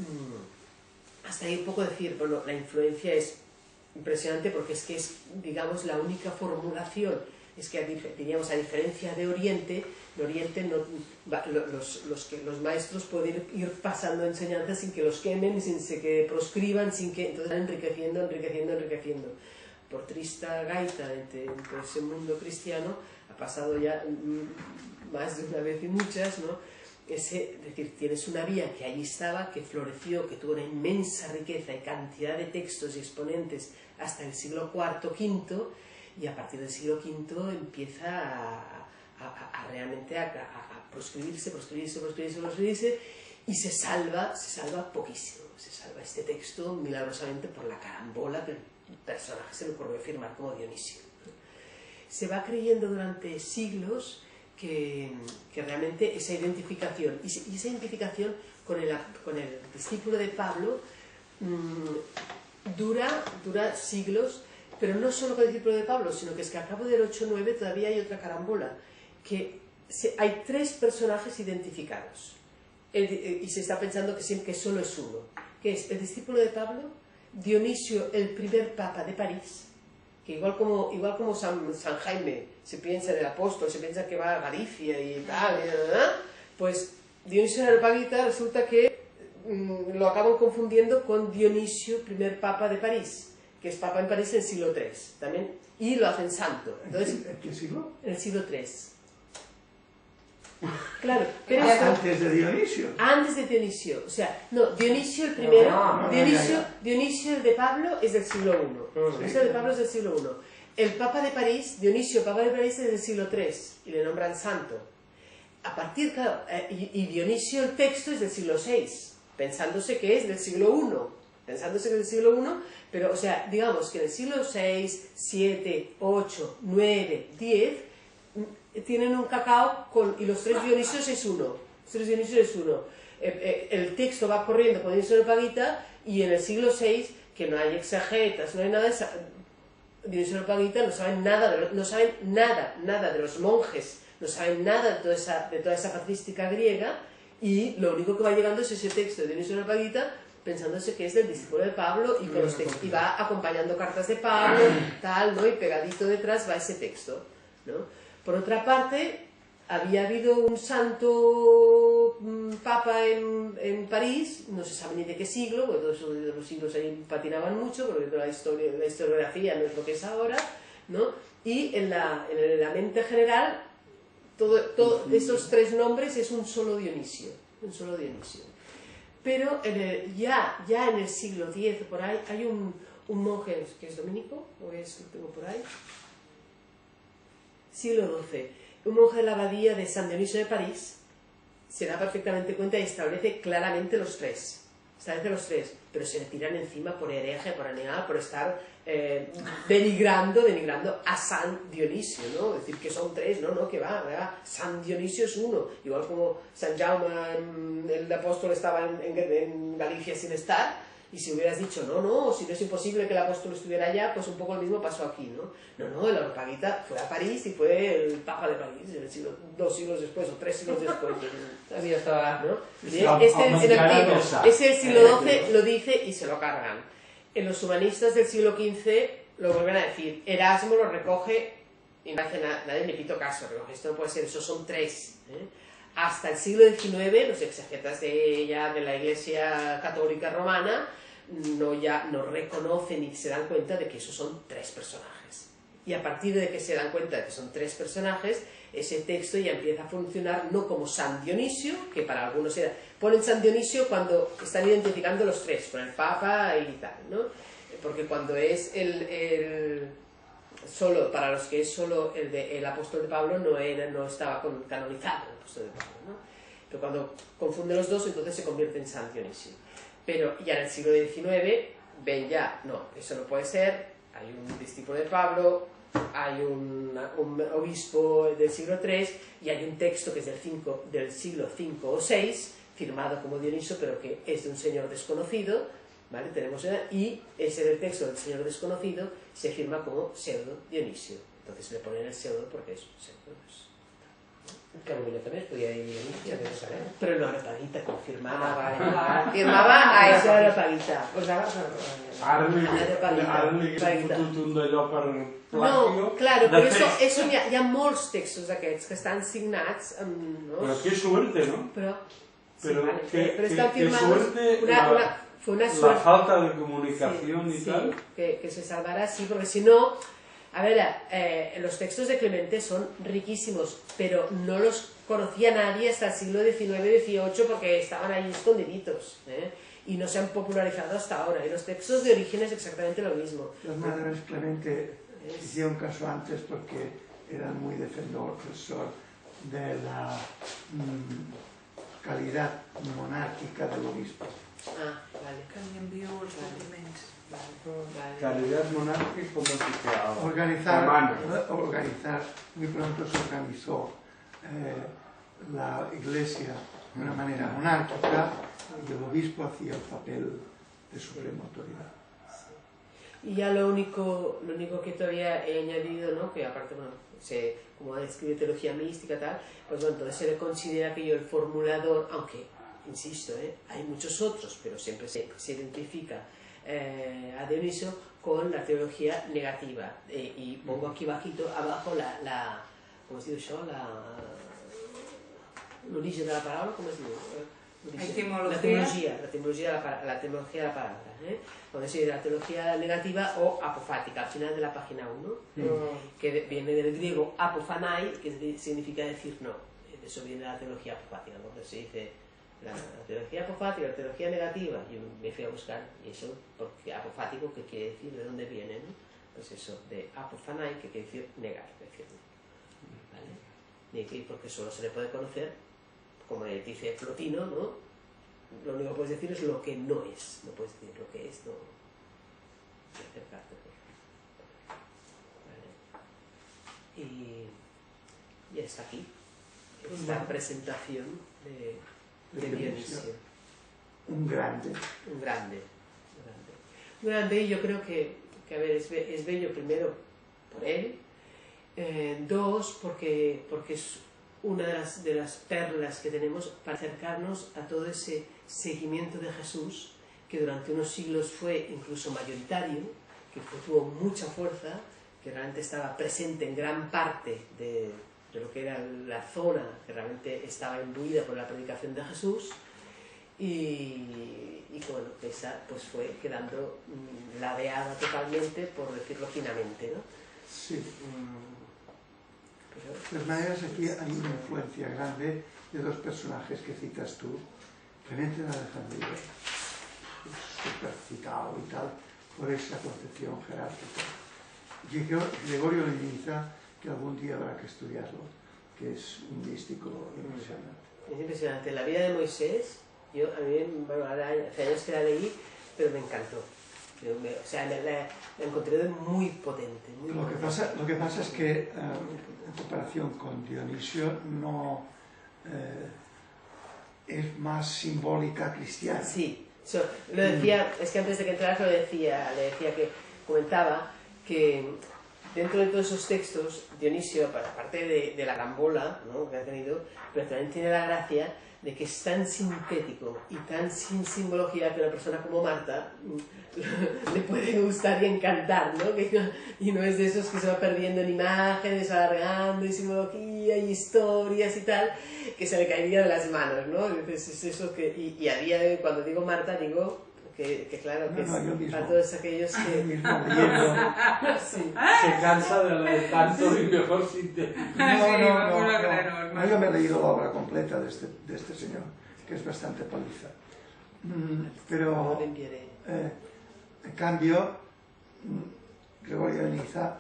hasta ahí poco decir, bueno, la influencia es impresionante porque es que es, digamos, la única formulación. Es que, diríamos, a diferencia de Oriente, en Oriente no, los maestros pueden ir pasando enseñanzas sin que los quemen, sin que proscriban, sin que, entonces enriqueciendo. Por trista gaita entre ese mundo cristiano ha pasado ya más de una vez y muchas, ¿no? Es decir, tienes una vía que allí estaba, que floreció, que tuvo una inmensa riqueza y cantidad de textos y exponentes hasta el siglo IV, V, y a partir del siglo V empieza realmente a proscribirse, y se salva poquísimo, se salva este texto milagrosamente por la carambola que el personaje se le ocurrió firmar como Dionisio. Se va creyendo durante siglos que realmente esa identificación, y esa identificación con el discípulo de Pablo dura siglos, pero no solo con el discípulo de Pablo, sino que es que al cabo del 8-9 todavía hay otra carambola, que hay tres personajes identificados, y se está pensando que solo es uno, que es el discípulo de Pablo, Dionisio, el primer papa de París, que igual como San Jaime se piensa en el apóstol, se piensa que va a Galicia y tal, pues Dionisio de Areopagita resulta que lo acaban confundiendo con Dionisio, primer papa de París, que es papa en París en el siglo III también, y lo hacen santo. Entonces, ¿En qué siglo? en el siglo III. Claro, pero Antes de Dionisio. antes de Dionisio, o sea, no, Dionisio el primero, No, Dionisio el de Pablo es del siglo I, Dionisio el de Pablo es del siglo I. El Papa de París, Dionisio, Papa de París, es del siglo III y le nombran santo. A partir, claro, y Dionisio el texto es del siglo VI, pensándose que es del siglo I, pero, o sea, digamos que en el siglo VI, VII, VIII, IX, X, tienen un cacao y los tres Dionisios es uno. El texto va corriendo con Dionisio de Areopagita y en el siglo VI, que no hay exegetas, no hay nada, Dionisio de Areopagita no saben nada de los monjes, no saben nada de toda esa patrística griega, y lo único que va llegando es ese texto de Dionisio de Areopagita, pensándose que es del discípulo de Pablo y va acompañando cartas de Pablo, tal, ¿no? Y pegadito detrás va ese texto, ¿no? Por otra parte, había habido un santo papa en París, no se sabe ni de qué siglo, porque todos los siglos ahí patinaban mucho, porque la historiografía no es lo que es ahora, ¿no? Y en la mente general, todos estos tres nombres es un solo Dionisio. Pero ya en el siglo X, por ahí, hay un monje que es dominico, o lo tengo por ahí, siglo XII, un monje de la abadía de San Dionisio de París se da perfectamente cuenta y establece claramente los tres, pero se le tiran encima por hereje, por animal, por estar denigrando a San Dionisio, ¿no? Decir que son tres, no, que va, San Dionisio es uno, igual como San Jaume, el apóstol, estaba en Galicia sin estar. Y si hubieras dicho, no, si no es imposible que el apóstol estuviera allá, pues un poco lo mismo pasó aquí, ¿no? El Areopagita fue a París y fue el Papa de París, en el siglo, 2 siglos después o 3 siglos después. Así estaba, ¿no? Ese Ese del siglo XII lo dice y se lo cargan. En los humanistas del siglo XV lo vuelven a decir. Erasmo lo recoge y no hace nadie le pito caso, recoge, esto no puede ser, esos son tres, ¿eh? Hasta el siglo XIX, los exegetas de la Iglesia Católica Romana no reconocen ni se dan cuenta de que esos son tres personajes. Y a partir de que se dan cuenta de que son tres personajes, ese texto ya empieza a funcionar no como San Dionisio, que para algunos era... Ponen San Dionisio cuando están identificando los tres, con el Papa y tal, ¿no? Porque cuando es solo, para los que es solo el apóstol de Pablo, no estaba canonizado el apóstol de Pablo, ¿no? Pero cuando confunden los dos, entonces se convierte en San Dionisio. Pero ya en el siglo XIX ven ya, no, eso no puede ser, hay un discípulo de Pablo, hay un obispo del siglo III y hay un texto que es del siglo V o VI, firmado como Dionisio, pero que es de un señor desconocido, ¿vale? Y ese del texto del señor desconocido se firma como pseudo Dionisio. Entonces le ponen el pseudo porque es pseudo. Carolina también podía ir Dionisio, debe saber. Pero no, Areopagita confirmaba. Vale. Firmaba a esa Areopagita. Pues nada, Ara li hagués fotut un d'allò per plagio. No, claro, però eso hi ha molts textos d'aquests que estan signats amb... Però que suerte, ¿no? Però Pero pero están que firmados suerte fue una la suerte. falta de comunicación y Sí, tal. que se salvará así, porque si no, a ver, los textos de Clemente son riquísimos, pero no los conocía nadie hasta el siglo XIX-XVIII porque estaban ahí escondiditos, ¿eh? Y no se han popularizado hasta ahora. Y los textos de origen es exactamente lo mismo. Los madres Clemente hicieron caso antes porque eran muy defensor de la calidad monárquica del obispo. Ah, vale. Que li envio els documents. Vale. Calidad monárquica como si que Organizar, muy pronto se organizó la iglesia de una manera monárquica y el obispo hacía el papel de suprema autoridad. Y ya lo único que todavía he añadido, ¿no? Que aparte, bueno, como describe teología mística y tal, pues bueno, entonces se le considera que yo el formulador, aunque, insisto, hay muchos otros, pero siempre se identifica a Dionisio con la teología negativa. Y pongo aquí abajo com es diu això? L'origen de la paraula, com es diu? La etimologia de la palabra. Puede ser la teología negativa o apofática, al final de la página 1, que viene del griego apofanai, que significa decir no. De eso viene la teología apofática. Entonces se dice la teología apofática, la teología negativa. Yo me fui a buscar, y eso, porque apofático, ¿qué quiere decir? ¿De dónde viene? ¿No? Pues eso, de apofanai, que quiere decir negar, decir no. ¿Vale? Porque solo se le puede conocer, como dice Plotino, ¿no? Lo único que puedes decir es lo que no es, no puedes decir lo que es, no acercarte. ¿Vale? Y está aquí, esta presentación de Dionisio. Un grande. Un grande, y yo creo que a ver, es bello primero por él, dos, porque es una de las perlas que tenemos para acercarnos a todo ese seguimiento de Jesús, que durante unos siglos fue incluso mayoritario, que tuvo mucha fuerza, que realmente estaba presente en gran parte de lo que era la zona, que realmente estaba imbuida por la predicación de Jesús, y bueno, esa pues fue quedando ladeada totalmente, por decirlo finamente, ¿no? Sí. De todas maneras, aquí hay una influencia grande de dos personajes que citas tú. Clemente de Alejandría, súper citado y tal, por esa concepción jerárquica. Y Gregorio de Niza, que algún día habrá que estudiarlo, que es un místico impresionante. Es impresionante. La vida de Moisés, a mí, bueno, ahora hace años que la leí, pero me encantó. O sea, la encontré muy potente. Lo que pasa es que, en comparación con Dionisio, no es más simbólica cristiana. Sí, lo decía, es que antes de que entraras le decía que comentaba que dentro de todos esos textos, Dionisio, aparte de la gran bola, ¿no?, que ha tenido, pero también tiene la gracia de que es tan sintético y tan sin simbología que una persona como Marta le puede gustar y encantar, ¿no? Y no es de esos que se va perdiendo en imágenes, alargando y simbología y historias y tal, que se le caería de las manos, ¿no? Entonces es eso que... Y a día de hoy, cuando digo Marta, digo que claro, que es a todos aquellos que... Sí. Se cansa de leer tanto y mejor sintético. No, yo me he leído la obra completa de este señor, que es bastante paliza. Pero, en cambio, Gregorio de Niza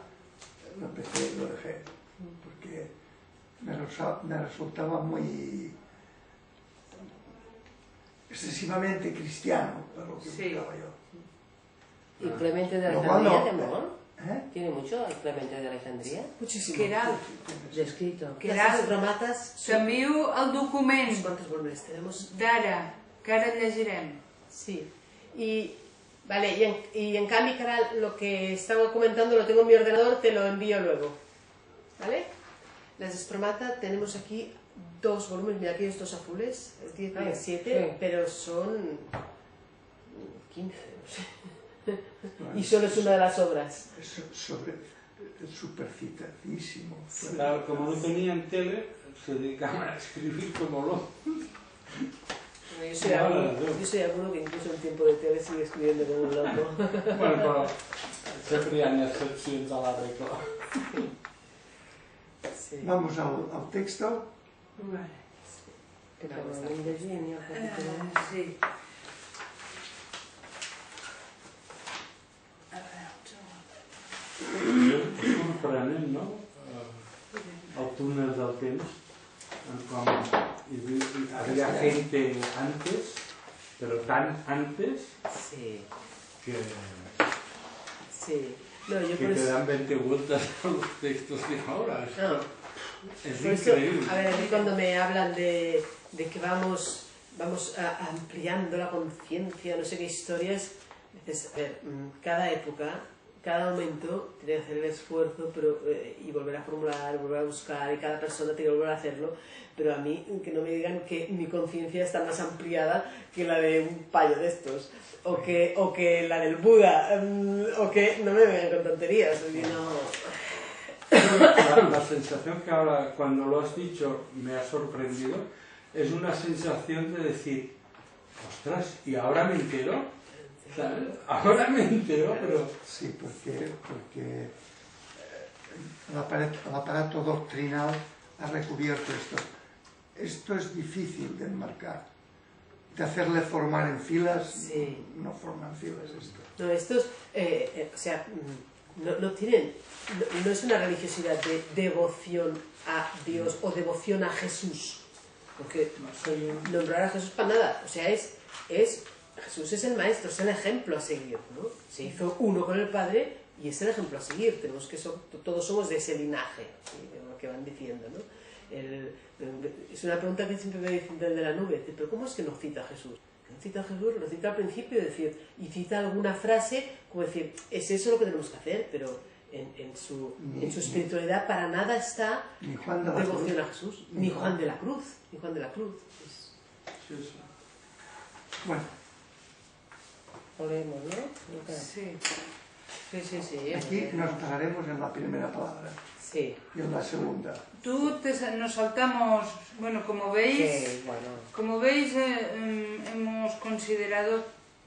lo empecé y lo dejé, porque me resultaba muy excesivamente cristiano, para lo que buscaba yo. ¿Y Clemente de Alejandría, temor? ¿Tiene mucho el Clemente de Alejandría? Muchísimo. Queralt. Descrito. Las cromatas... Teniu el document ¿Cuántos volúmenes tenemos? d'ara, que ara el llegirem. Sí. Vale, y en cambio, Caral, lo que estaba comentando lo tengo en mi ordenador, te lo envío luego. ¿Vale? Las estromata tenemos aquí 2 volúmenes, mira aquí estos azules, es 17, pero son 15, no sé. Y solo es una de las obras. Es súper citadísimo. Claro, como no tenían tele, se dedicaban a escribir como locos. Yo soy alguno que incluso en tiempo de tele sigue escribiendo como un loco. Bueno, però sempre hi ha excepcions a la regla. Sí. Vamos al texto. Vale. Que acabem de llegir, Sí. És sorprenent, no? El túnel del temps, com había gente antes, pero tan antes Sí. que No, yo que por te eso... dan 20 vueltas a los textos de ahora. No. Es Por eso, increíble. a ver, a mí cuando me hablan de que vamos ampliando la conciencia, no sé qué historias, dices, a ver, cada época cada momento tiene que hacer el esfuerzo y volver a formular, volver a buscar, y cada persona tiene que volver a hacerlo, pero a mí que no me digan que mi conciencia está más ampliada que la de un payo de estos, o que la del Buda, o que no me vengan con tonterías, porque no... La sensación que ahora, cuando lo has dicho, me ha sorprendido, es una sensación de decir, ostras, ¿y ahora me entero? ¿Sabes? Ahora me entero, pero... Sí, porque el aparato doctrinal ha recubierto esto. Esto es difícil de enmarcar, de hacerle formar en filas. Sí. No forman filas esto. No, estos, o sea, no tienen, no es una religiosidad de devoción a Dios o devoción a Jesús, porque nombrar a Jesús para nada, o sea, Jesús es el maestro, es el ejemplo a seguir, ¿no? Se hizo uno con el Padre y es el ejemplo a seguir, tenemos que todos somos de ese linaje, ¿sí? Lo que van diciendo, ¿no? Es una pregunta que siempre me dicen de la nube, pero ¿cómo es que no cita a Jesús? No cita a Jesús, lo cita al principio, y cita alguna frase como decir, es eso lo que tenemos que hacer, pero en su espiritualidad para nada está devoción a Jesús, ni Juan de la Cruz, ni Juan de la Cruz. Sí. Bueno. Olemos, ¿no? Sí. Sí. Aquí nos pararemos en la primera palabra. Sí. Y en la segunda. Nos saltamos, bueno, como veis, Sí, bueno. como veis hemos considerado,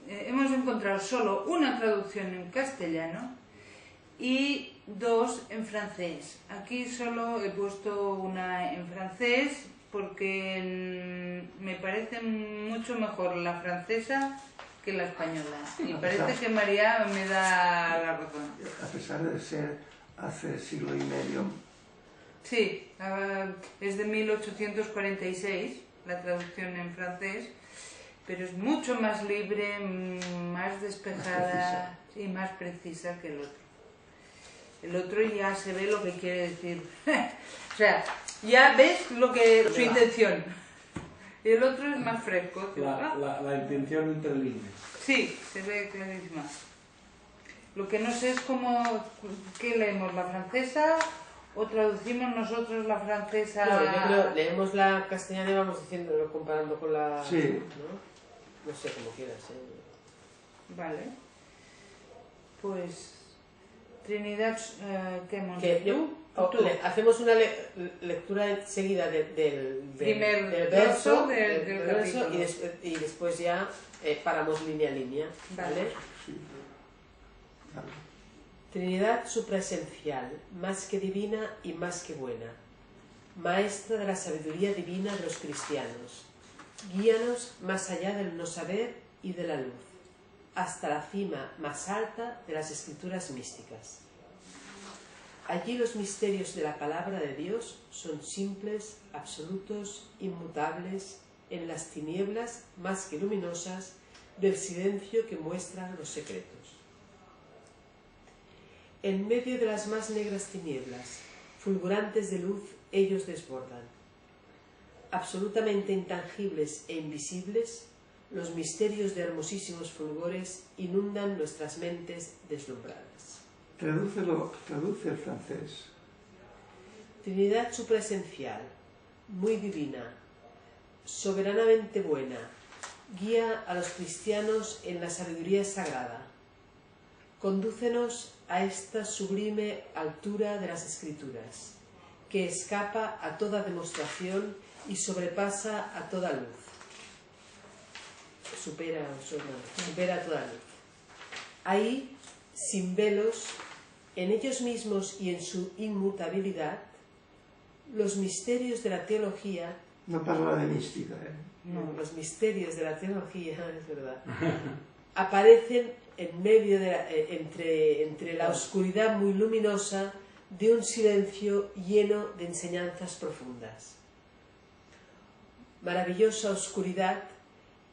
hemos encontrado solo una traducción en castellano y dos en francés. Aquí solo he puesto una en francés porque me parece mucho mejor la francesa que la española. Y parece que María me da la razón. A pesar de ser hace siglo y medio. Sí, es de 1846, la traducción en francés, pero es mucho más libre, más despejada y más precisa que el otro. El otro ya se ve lo que quiere decir. O sea, ya ves su intención. Y el otro es más fresco. La intención entre líneas. Sí, se ve clarísima. Lo que no sé es ¿qué leemos? ¿La francesa o traducimos nosotros la francesa? No, yo creo, leemos la castellana y vamos diciéndolo comparando con la... Sí. No sé, como quieras. Vale. Pues... Trinidad, ¿qué hemos hacemos una lectura seguida del primer verso, del verso y después ya paramos línea a línea. ¿Vale? Sí. Vale. Trinidad supraesencial, más que divina y más que buena, maestra de la sabiduría divina de los cristianos, guíanos más allá del no saber y de la luz, hasta la cima más alta de las escrituras místicas. Allí los misterios de la palabra de Dios son simples, absolutos, inmutables, en las tinieblas más que luminosas del silencio que muestran los secretos. En medio de las más negras tinieblas, fulgurantes de luz, ellos desbordan. Absolutamente intangibles e invisibles, los misterios de hermosísimos fulgores inundan nuestras mentes deslumbradas. Traduce el francés. Trinidad supraesencial, muy divina, soberanamente buena, guía a los cristianos en la sabiduría sagrada. Condúcenos a esta sublime altura de las Escrituras, que escapa a toda demostración y sobrepasa a toda luz. Supera a toda luz. Ahí, sin velos, en ellos mismos y en su inmutabilidad, los misterios de la teología... No parla de mística, ¿eh? No, los misterios de la teología, es verdad, aparecen en medio de entre la oscuridad muy luminosa de un silencio lleno de enseñanzas profundas. Maravillosa oscuridad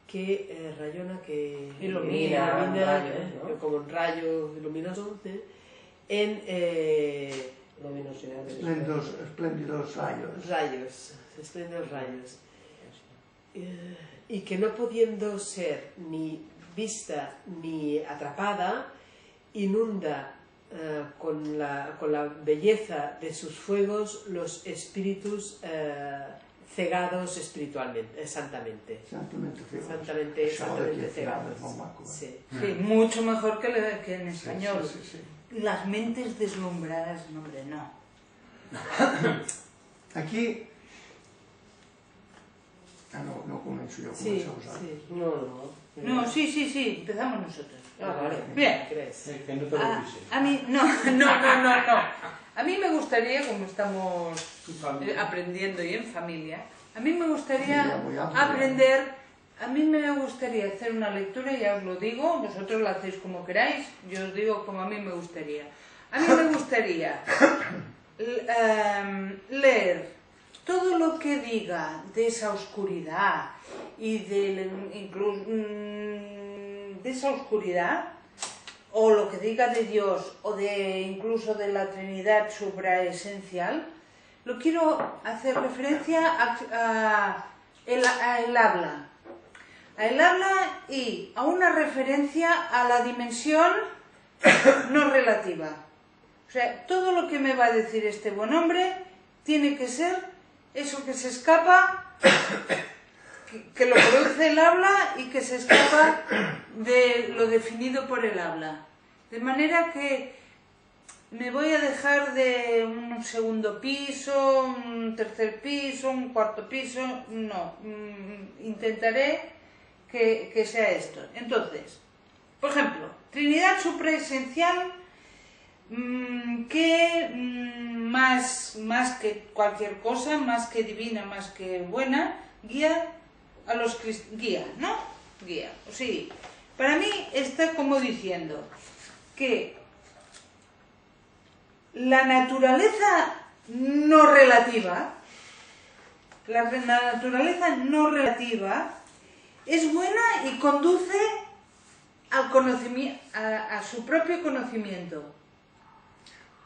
que rayona, que ilumina rayos, ¿no? como un rayo luminoso, en espléndidos rayos. Espléndidos rayos. Y que no pudiendo ser ni vista ni atrapada, inunda con la belleza de sus fuegos, los espíritus cegados espiritualmente, santamente. Santamente cegados. Sí. Sí, mucho mejor que en español. Sí. Las mentes deslumbradas, no, hombre, no. Aquí... no comienzo yo, comenzamos ahora. Sí, empezamos nosotros. Vale. Bien. Que no te lo pises. A mí, no. A mí me gustaría, como estamos aprendiendo y en familia, a mí me gustaría aprender, a mí me gustaría hacer una lectura, ya os lo digo, vosotros la hacéis como queráis, yo os digo como a mí me gustaría. A mí me gustaría leer todo lo que diga de esa oscuridad y incluso de esa oscuridad, o lo que diga de Dios o incluso de la Trinidad supraesencial, lo quiero hacer referencia a el habla. A el habla y a una referencia a la dimensión no relativa. O sea, todo lo que me va a decir este buen hombre tiene que ser eso que se escapa, que lo produce el habla y que se escapa de lo definido por el habla. De manera que me voy a dejar de un segundo piso, un tercer piso, un cuarto piso, no, intentaré que sea esto. Entonces, por ejemplo, Trinidad supraesencial, que más que cualquier cosa, más que divina, más que buena, guía a los cristianos, guía, o sea, para mí está como diciendo que la naturaleza no relativa, es buena y conduce al conocimiento, a su propio conocimiento.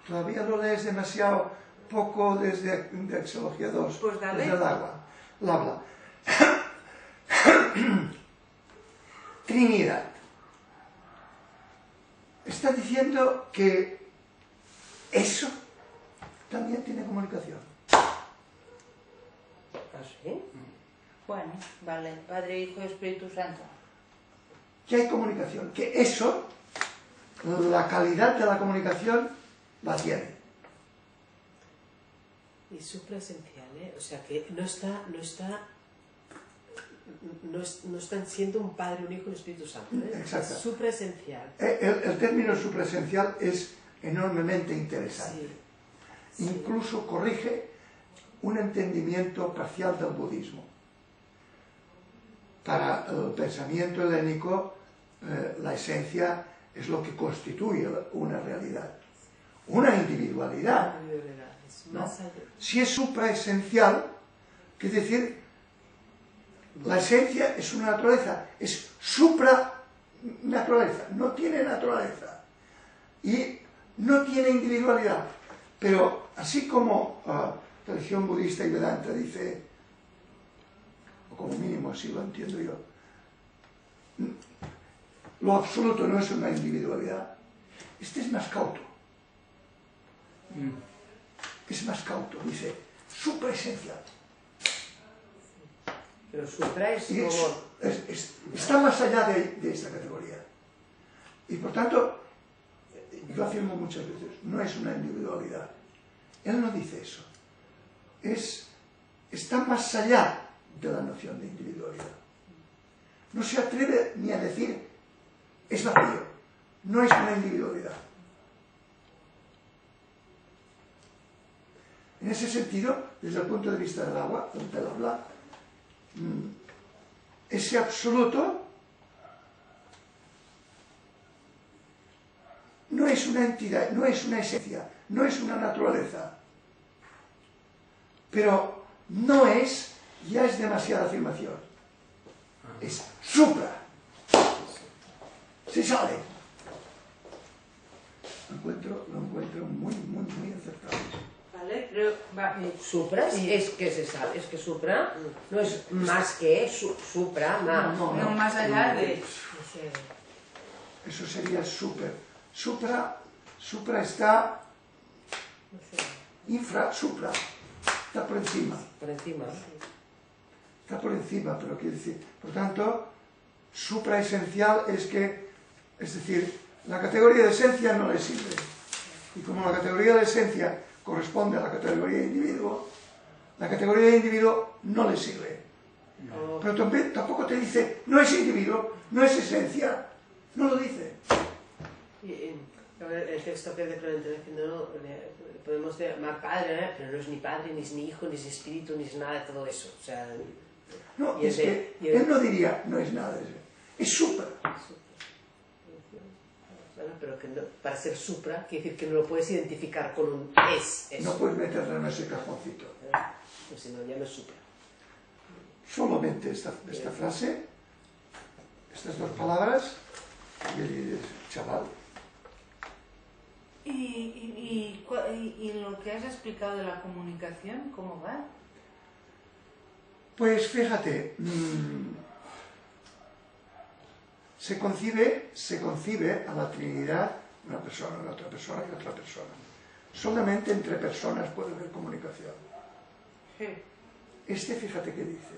Todavía lo lees demasiado poco desde Axiología 2, pues dale. Desde el habla. Trinidad. Está diciendo que eso también tiene comunicación. ¿Ah, sí? Bueno, vale, Padre, Hijo y Espíritu Santo. Que hay comunicación, que eso, la calidad de la comunicación, la tiene. Y supraesencial, o sea que no están siendo un Padre, un Hijo y un Espíritu Santo, Exacto. Supraesencial. El término supraesencial es enormemente interesante. Sí. Incluso corrige un entendimiento parcial del budismo. Para el pensamiento helénico, la esencia es lo que constituye una realidad. Una individualidad. ¿No? Si es supraesencial, quiere decir, la esencia es una naturaleza, es supranaturaleza, no tiene naturaleza y no tiene individualidad. Pero así como la religión budista y Vedanta dice, o como mínimo así lo entiendo yo, lo absoluto no es una individualidad, este es más cauto. Es más cauto, dice, supraesencial. Pero supra es como... está más allá de esta categoría. Y por tanto, yo afirmo muchas veces, no es una individualidad. Él no dice eso. Está más allá de la noción de individualidad. No se atreve ni a decir, es vacío. No es una individualidad. En ese sentido, desde el punto de vista del agua, del habla, ese absoluto no es una entidad, no es una esencia, no es una naturaleza. Pero no es, ya es demasiada afirmación. Es supra. Se sale. Lo encuentro muy acertado. Vale, pero Supra es que se sabe, es que supra no es más que supra, más. no más allá de... Eso sería super. Supra Supra está supra, está por encima. Por encima. Está por encima, pero quiere decir, por tanto, supraesencial es decir, la categoría de esencia no le sirve. Y como la categoría de esencia corresponde a la categoría de individuo, la categoría de individuo no le sirve. Pero tampoco te dice, no es individuo, no es esencia, no lo dice. El texto que de Clemente diciendo, podemos llamar padre, pero no es ni padre, ni es ni hijo, ni es espíritu, ni es nada de todo eso. O sea, no, es que él no diría, no es nada de eso, es supra. Pero que no, para ser supra, quiere decir que no lo puedes identificar con un es. Eso. No puedes meterlo en ese cajoncito. Pues si no, ya no es supra. Solamente esta frase, estas dos palabras, y el chaval. ¿Y lo que has explicado de la comunicación, cómo va? Pues fíjate, se concibe a la Trinidad una persona, una otra persona y otra persona. Solamente entre personas puede haber comunicación. Sí. Fíjate qué dice.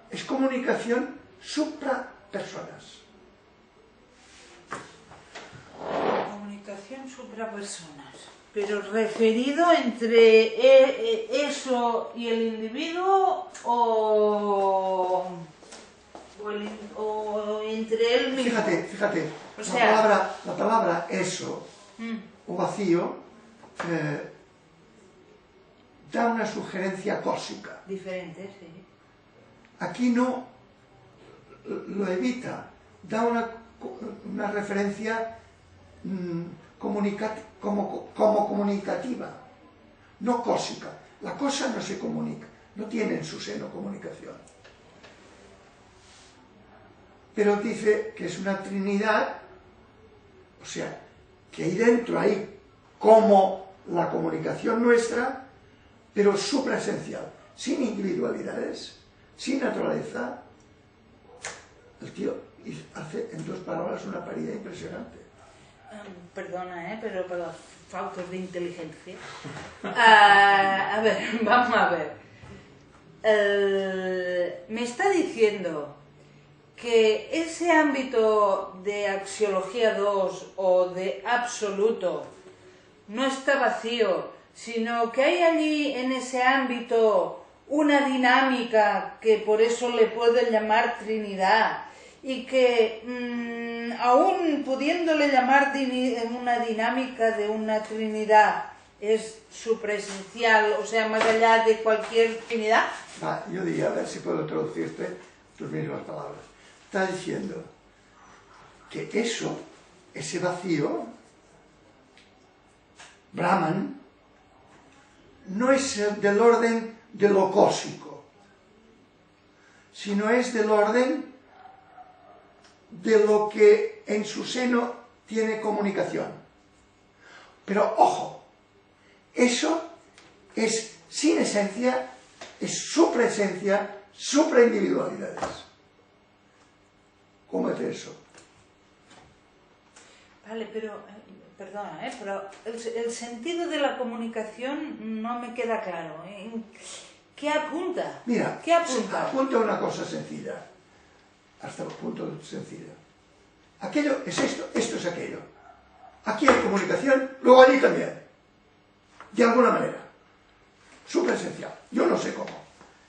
Es comunicación suprapersonas. Comunicación suprapersonas. Pero referido entre eso y el individuo o entre él mismo. Fíjate, O sea, la palabra eso o vacío da una sugerencia cósmica. Diferente, sí. Aquí no lo evita, da una referencia como comunicativa, no cósmica. La cosa no se comunica, no tiene en su seno comunicación. Pero dice que es una trinidad, o sea, que ahí dentro hay como la comunicación nuestra, pero supraesencial, sin individualidades, sin naturaleza. El tío hace en 2 palabras una paridad impresionante. Perdona, pero faltas de inteligencia. A ver, vamos a ver. Me está diciendo que ese ámbito de axiología 2 o de absoluto no está vacío, sino que hay allí en ese ámbito una dinámica que por eso le pueden llamar Trinidad y que aún pudiéndole llamar una dinámica de una Trinidad es supraesencial, o sea, más allá de cualquier Trinidad. Yo diría, a ver si puedo traducirte tus mismas palabras. Está diciendo que ese vacío, Brahman, no es del orden de lo cósmico, sino es del orden de lo que en su seno tiene comunicación. Pero ojo, eso es sin esencia, es supraesencia, supraindividualidades. ¿Cómo es eso? Vale, pero, perdona, pero el sentido de la comunicación no me queda claro. ¿Qué apunta? Mira, ¿qué apunta? Apunta una cosa sencilla, hasta el punto sencillo. Aquello es esto es aquello. Aquí hay comunicación, luego allí también. De alguna manera. Súper esencial. Yo no sé cómo.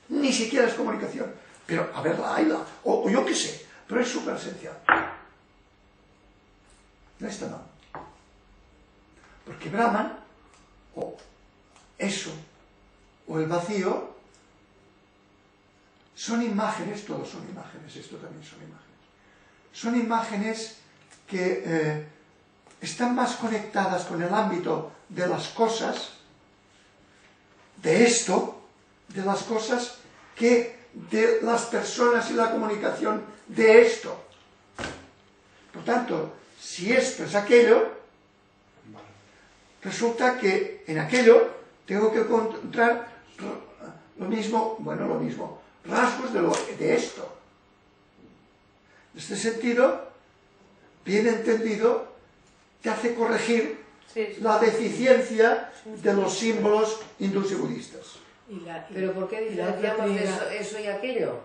Ni siquiera es comunicación. Pero, a verla, hayla. O yo qué sé. Pero es súper esencial. No está mal. Porque Brahman, o eso, o el vacío, son imágenes, todos son imágenes, esto también son imágenes. Son imágenes que están más conectadas con el ámbito de las cosas, de esto, de las cosas, que de las personas y la comunicación de esto. Por tanto, si esto es aquello, resulta que en aquello tengo que encontrar rasgos de esto. En este sentido, bien entendido, te hace corregir Sí, sí. la deficiencia de los símbolos hindúes y budistas. ¿Pero por qué y la otra diferenciamos de Trinidad- eso y aquello?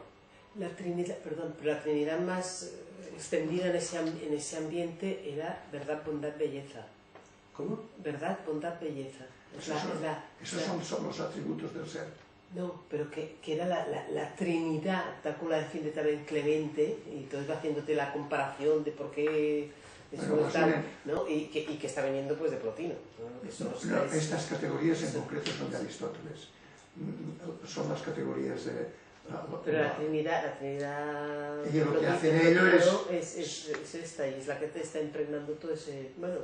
La Trinidad, perdón, pero la Trinidad más extendida en ese ambiente era verdad, bondad, belleza. ¿Cómo? Verdad, bondad, belleza. Esos son los atributos del ser. No, pero que era la Trinidad, tal como la defiende también Clemente, y entonces va haciéndote la comparación de por qué eso Bueno, es tal, bien. ¿no? Y que está viniendo pues de Plotino. ¿No? Que son los tres- Estas categorías en concreto son de Aristóteles. Son las categorías de... Pero la Trinidad Y lo que dice hacen Plotino ellos es esta, y es la que te está impregnando todo ese... Bueno,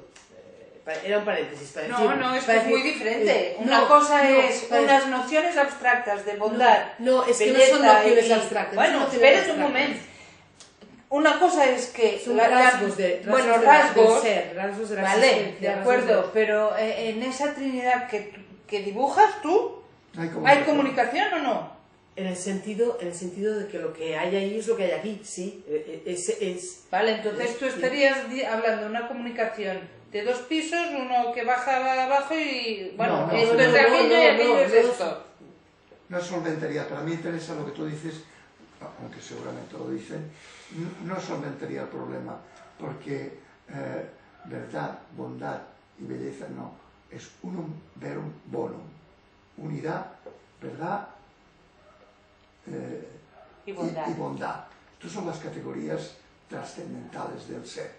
era un paréntesis para No, decir... no, es que para es muy decir, diferente. no, Una cosa no, es para- unas nociones abstractas de bondad. No, es que no belleza son nociones y- abstractas. no Bueno, son nociones espérate un abstractas. momento. Una cosa es que... Son la- rasgos de bueno, del rasgos, ser, rasgos de la vale, existencia, de rasgos acuerdo, pero en esa Trinidad que dibujas tú, hay ¿hay comunicación o no? En el sentido de que lo que hay ahí es lo que hay aquí, sí. Es Vale, entonces tú estarías hablando de una comunicación de 2 pisos, uno que baja abajo y... Bueno, No, esto no, es de no, aquello y aquello es no, esto. No solventaría, para mí interesa lo que tú dices, aunque seguramente lo dicen, no solventaría el problema, porque verdad, bondad y belleza no, es unum verum bonum, unidad, verdad Y bondad. y bondad. Estas son las categorías trascendentales del ser.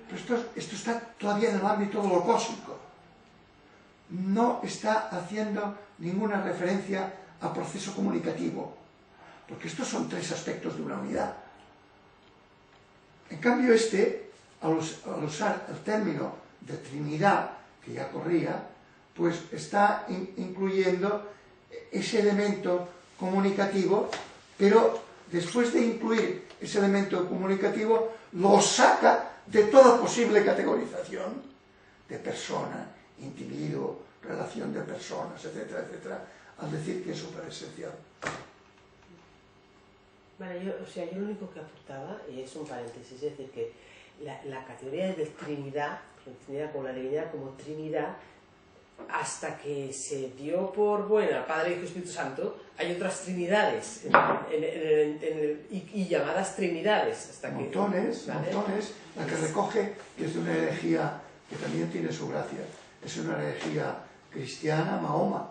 Pero esto está todavía en el ámbito de lo cósmico. No está haciendo ninguna referencia a proceso comunicativo, porque estos son 3 aspectos de una unidad. En cambio al usar el término de Trinidad, que ya corría, pues está incluyendo ese elemento comunicativo, pero después de incluir ese elemento comunicativo, lo saca de toda posible categorización de persona, individuo, relación de personas, etcétera, etcétera, al decir que es superesencial. Vale, yo lo único que aportaba, y es un paréntesis, es decir, que la categoría de Trinidad como la divinidad como Trinidad, hasta que se dio por buena Padre, Hijo y Espíritu Santo, hay otras Trinidades y llamadas Trinidades. Hasta Montones, que, ¿vale? montones, la que recoge que es de una herejía que también tiene su gracia. Es una herejía cristiana, Mahoma.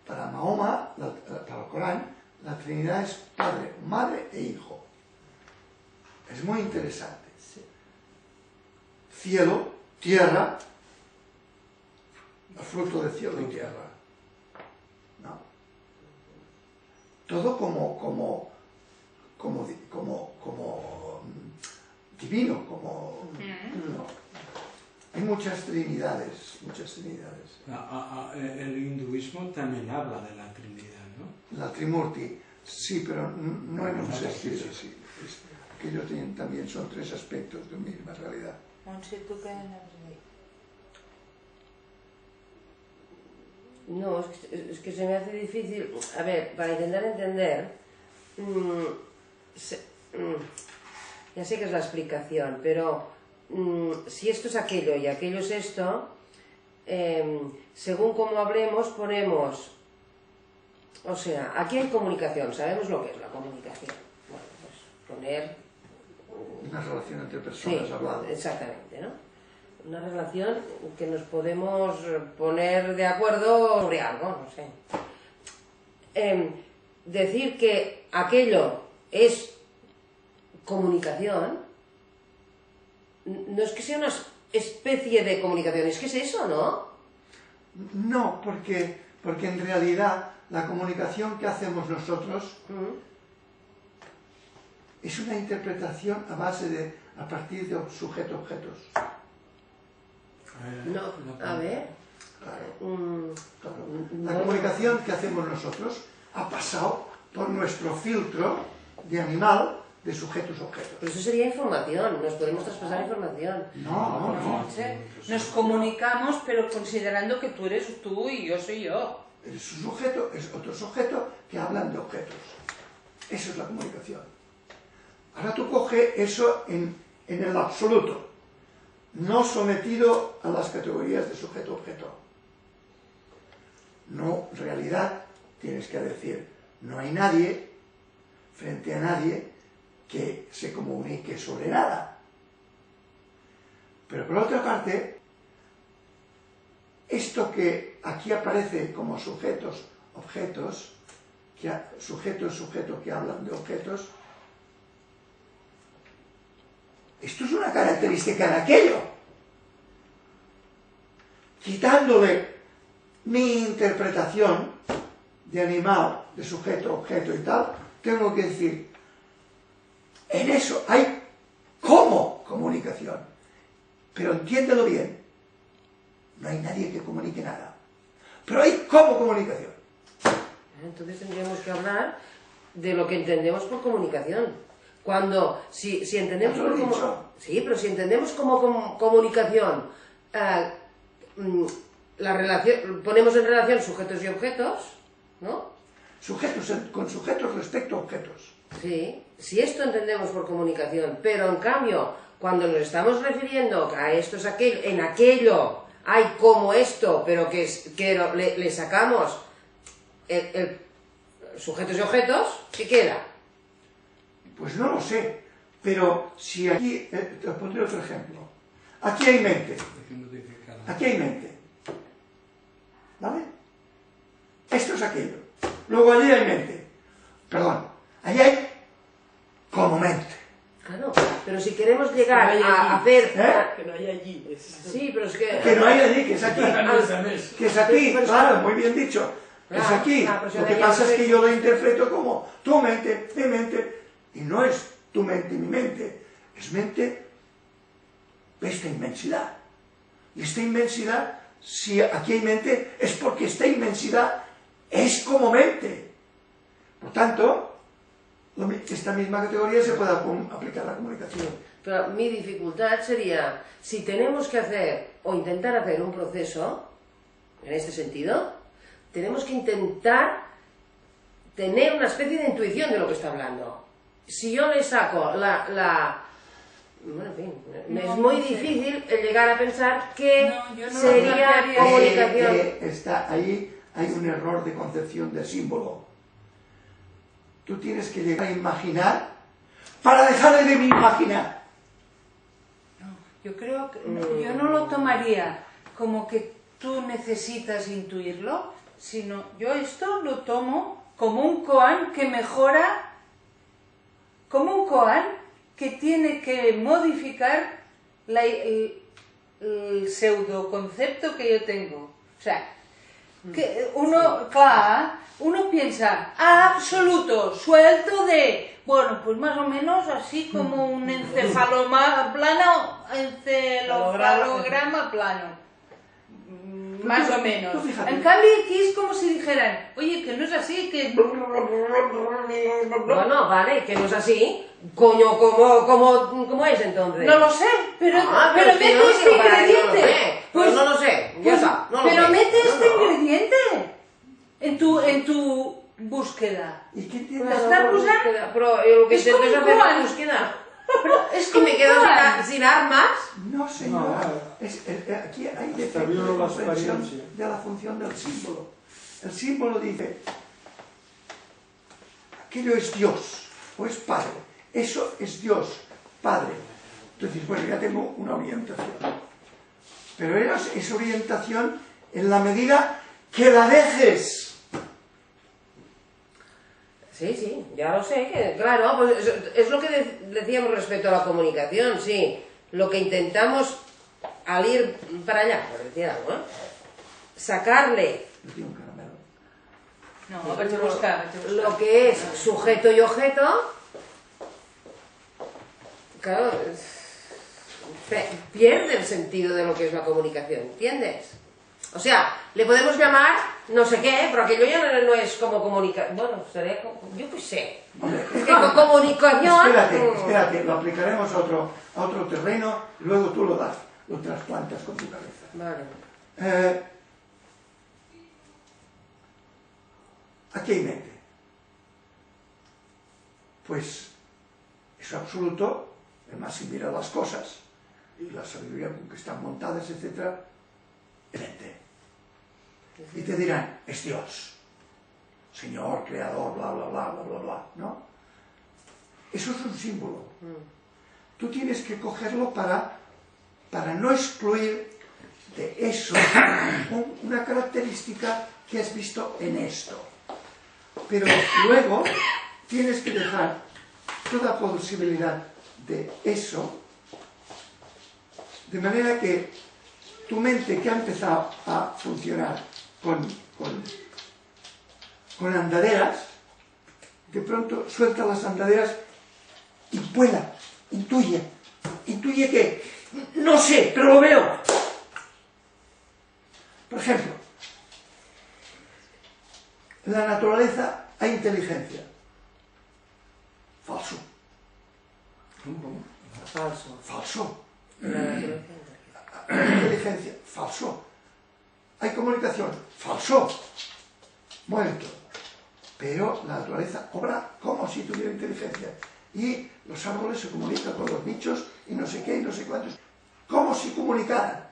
Para Mahoma, para el Corán, la Trinidad es Padre, Madre e Hijo. Es muy interesante. Cielo, tierra, el fruto de cielo y tierra. ¿No? Todo como divino, como... ¿no? Hay muchas trinidades, muchas trinidades. El hinduismo también habla de la Trinidad, ¿no? La Trimurti, sí, pero no en un No, sentido sí. así. Aquellos también son 3 aspectos de una misma realidad. No, es que se me hace difícil. A ver, para intentar entender, ya sé que es la explicación, pero si esto es aquello y aquello es esto, según como hablemos, ponemos. O sea, aquí hay comunicación, sabemos lo que es la comunicación. Bueno, pues poner. Una relación entre personas Sí, hablando. exactamente, ¿no? Una relación que nos podemos poner de acuerdo sobre algo, no sé. Decir que aquello es comunicación, no es que sea una especie de comunicación, es que es eso, ¿no? No, porque en realidad la comunicación que hacemos nosotros es una interpretación a partir de sujeto-objetos. No, a ver. Claro. La comunicación que hacemos nosotros ha pasado por nuestro filtro de animal de sujetos-objetos. Pero eso sería información, nos podemos traspasar información. No. Nos comunicamos, pero considerando que tú eres tú y yo soy yo. Es un sujeto, es otro sujeto que hablan de objetos. Eso es la comunicación. Ahora tú coges eso en el absoluto. no sometido a las categorías de sujeto-objeto. No, en realidad, tienes que decir, no hay nadie, frente a nadie, que se comunique sobre nada. Pero por otra parte, esto que aquí aparece como sujetos, objetos, sujeto que hablan de objetos, esto es una característica de aquello. Quitándole mi interpretación de animal, de sujeto, objeto y tal, tengo que decir, en eso hay como comunicación. Pero entiéndelo bien, no hay nadie que comunique nada. Pero hay como comunicación. Entonces tendríamos que hablar de lo que entendemos por comunicación. Cuando, si entendemos por comunicación... Sí, pero si entendemos como comunicación, la relación, ponemos en relación sujetos y objetos, ¿no? Sujetos con sujetos respecto a objetos. Sí, si esto entendemos por comunicación, pero en cambio, cuando nos estamos refiriendo a esto es aquello, en aquello hay como esto, pero que le sacamos el sujetos y objetos, ¿qué queda? Pues no lo sé, pero si aquí, te pondré otro ejemplo. Aquí hay mente. Aquí hay mente. ¿Vale? Esto es aquello. Luego allí hay mente. Perdón, allí hay como mente. Claro, pero si queremos llegar a hacer... Que no hay allí. Sí, pero es que... Que no hay allí, que es aquí. Que es aquí, Pero claro, muy bien dicho. Es Claro, aquí. claro, pero Lo que si pasa hay- es que yo lo interpreto como tu mente, mi mente, y no es tu mente, mi mente. Es mente de esta inmensidad. Y esta inmensidad, si aquí hay mente, es porque esta inmensidad es como mente. Por tanto, esta misma categoría se puede aplicar a la comunicación. Pero mi dificultad sería, si tenemos que hacer o intentar hacer un proceso, en este sentido, tenemos que intentar tener una especie de intuición de lo que está hablando. Si yo le saco bueno, en fin, No, es muy no sé. difícil el llegar a pensar que No, yo no lo sería plantearía así. comunicación. Está ahí, hay un error de concepción del símbolo. Tú tienes que llegar a imaginar para dejar de imaginar. Yo creo que yo no lo tomaría como que tú necesitas intuirlo, sino yo esto lo tomo como un koan que mejora, como un koan que tiene que modificar el pseudoconcepto que yo tengo. O sea, que uno piensa, absoluto, suelto de, bueno, pues más o menos así como un encefalograma plano. Más o menos. tú fíjate. En cambio aquí es como si dijeran, oye, que no es así, que... Bueno, vale, que no es así. Coño, ¿cómo es entonces? No lo sé, pero pero es que mete yo no este digo para que no lo ingrediente. sé. Pues no lo sé, ya está, no lo pero sé. mete No, este no. ingrediente en tu búsqueda. ¿Y qué entiendes? Claro, Está por usando- búsqueda, pero lo que Es intento es como hacer igual. una búsqueda. Pero es Y como me quedo igual. sin armas. No, señora. No. Aquí hay Hasta defecto vio de la comprensión experiencia. de la función del símbolo. El símbolo dice, aquello es Dios, o es Padre. Eso es Dios, Padre. Entonces, bueno, ya tengo una orientación. Pero es orientación en la medida que la dejes. Sí, ya lo sé, que, claro, pues es lo que decíamos respecto a la comunicación, sí. Lo que intentamos al ir para allá, por decir algo, ¿eh? Sacarle Yo tengo un caramelo. No, vete a buscar. lo que es sujeto y objeto, claro, pierde el sentido de lo que es la comunicación, ¿entiendes? O sea, le podemos llamar no sé qué, pero aquello ya no es como comunicación. Bueno, sería como, yo qué sé. Hombre, Es que con comunicación... Espérate, lo aplicaremos a otro terreno y luego tú lo trasplantas con tu cabeza. Vale. Aquí hay mente. Pues es absoluto, además si miras las cosas, y la sabiduría con que están montadas, etc., mente. Y te dirán, es Dios, Señor, Creador, bla, bla, bla, bla, bla, bla, ¿no? Eso es un símbolo. Tú tienes que cogerlo para no excluir de eso una característica que has visto en esto. Pero luego tienes que dejar toda posibilidad de eso, de manera que tu mente, que ha empezado a funcionar con andaderas, de pronto suelta las andaderas y vuela, intuye que no sé, pero lo veo. Por ejemplo, en la naturaleza hay inteligencia. Falso. ¿Cómo? Falso. Falso. En la naturaleza. Hay inteligencia. Falso. Hay comunicación. Falso. Muerto. Pero la naturaleza obra como si tuviera inteligencia. Y los árboles se comunican con los bichos y no sé qué y no sé cuántos. Como si comunicaran.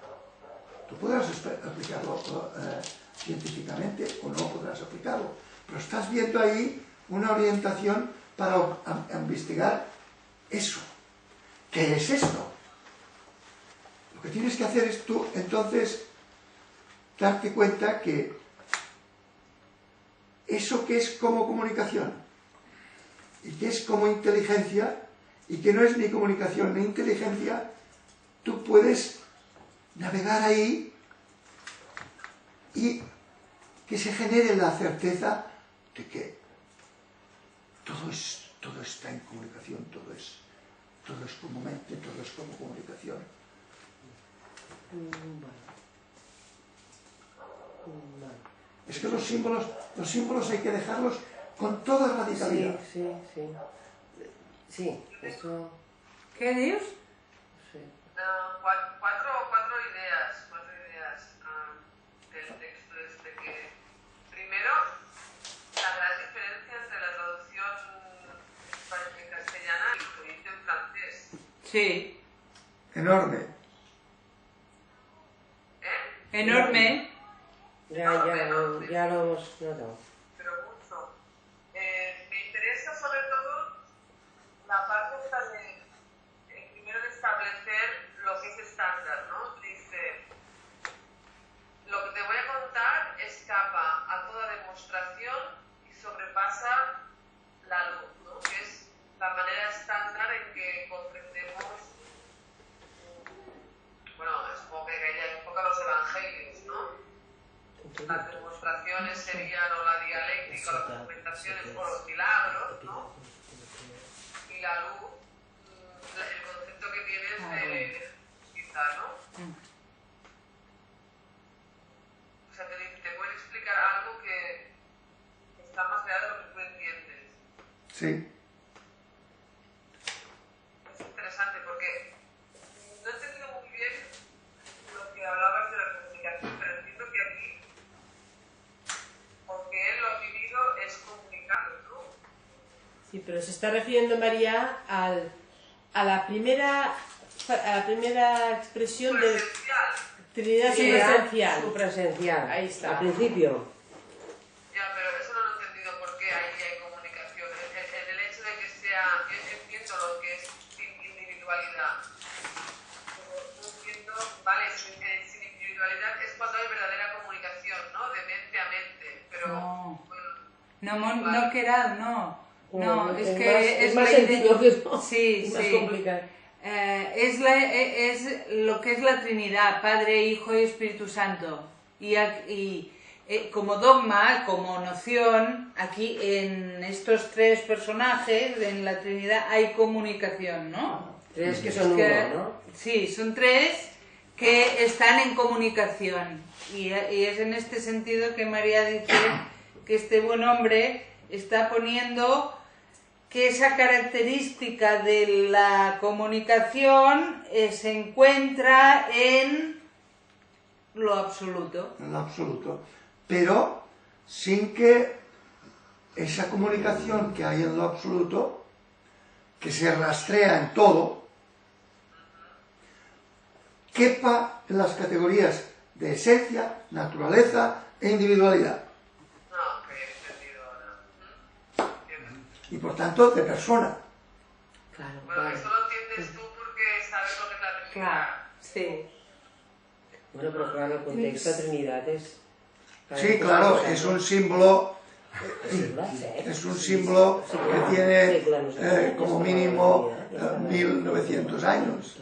Tú podrás aplicarlo científicamente o no podrás aplicarlo. Pero estás viendo ahí una orientación para investigar eso. ¿Qué es esto? Lo que tienes que hacer es tú, entonces, darte cuenta que eso que es como comunicación y que es como inteligencia y que no es ni comunicación ni inteligencia, tú puedes navegar ahí y que se genere la certeza de que todo está en comunicación, todo es como mente, todo es como comunicación. Es que los símbolos hay que dejarlos con toda radicalidad. Sí, eso... ¿Qué dios? Sí. Cuatro ideas del texto este que... Primero, la gran diferencia entre la traducción en castellana y lo que dice en francés. Sí. Enorme. Enorme. Ya lo hemos notado. Pero mucho. Me interesa sobre todo la parte esta de primero de establecer lo que es estándar, ¿no? Dice, lo que te voy a contar escapa a toda demostración y sobrepasa la luz, ¿no? Que es la manera estándar en que comprendemos, bueno, supongo que ella enfoca los evangelios, ¿no? Las demostraciones serían o la dialéctica, o las argumentaciones, o los milagros, ¿no? Y la luz, el concepto que tienes de quizá, ¿no? O sea, te puede explicar algo que está más allá de lo que tú entiendes. Sí. Es interesante porque no he entendido muy bien lo que hablabas de la comunicación, pero entiendo que aquí, porque él lo ha vivido, es comunicando, ¿no? Sí, pero se está refiriendo María a la primera expresión de Trinidad supraesencial. Supraesencial. Ahí está. Al principio. Ya, pero eso no lo he entendido por qué ahí hay comunicación. En el hecho de que sea, yo entiendo lo que es individualidad. Pero no entiendo, vale, sin individualidad es cuando hay verdadera comunicación, ¿no? De mente a mente. Pero No. bueno, No querad, no. No, es más, que es más sencillo que eso. Sí, Es más sí. complicado. Es lo que es la Trinidad, Padre, Hijo y Espíritu Santo. Y como dogma, como noción, aquí en estos tres personajes, en la Trinidad, hay comunicación, ¿no? Tres que son uno, ¿no? Sí, son tres que están en comunicación. Y es en este sentido que María dice que este buen hombre está poniendo que esa característica de la comunicación se encuentra en lo absoluto. En lo absoluto. Pero sin que esa comunicación que hay en lo absoluto, que se rastrea en todo, quepa en las categorías de esencia, naturaleza e individualidad. No, que he entendido ahora. Y por tanto, de persona. Claro, Bueno, claro. eso lo entiendes tú porque sabes lo que es la Trinidad. Claro, sí. Bueno, pero claro, el contexto de Trinidad es... Sí, claro, es un símbolo, ¿eh? es un símbolo que tiene como mínimo 1900 años.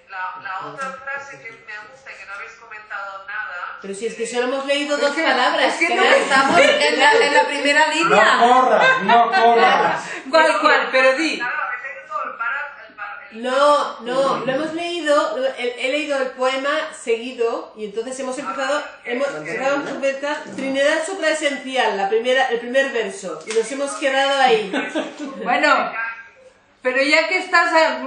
La otra frase que me gusta y que no habéis comentado nada. Pero si es que solo hemos leído dos palabras. Es que que no eran- estamos en la primera No línea. corras, no corras. ¿Cuál? Pero di. Claro, habéis leído el para. No, no, lo hemos leído, he leído el poema seguido y entonces hemos empezado Trinidad supraesencial, el primer verso, y nos hemos quedado ahí. Bueno, pero ya que estás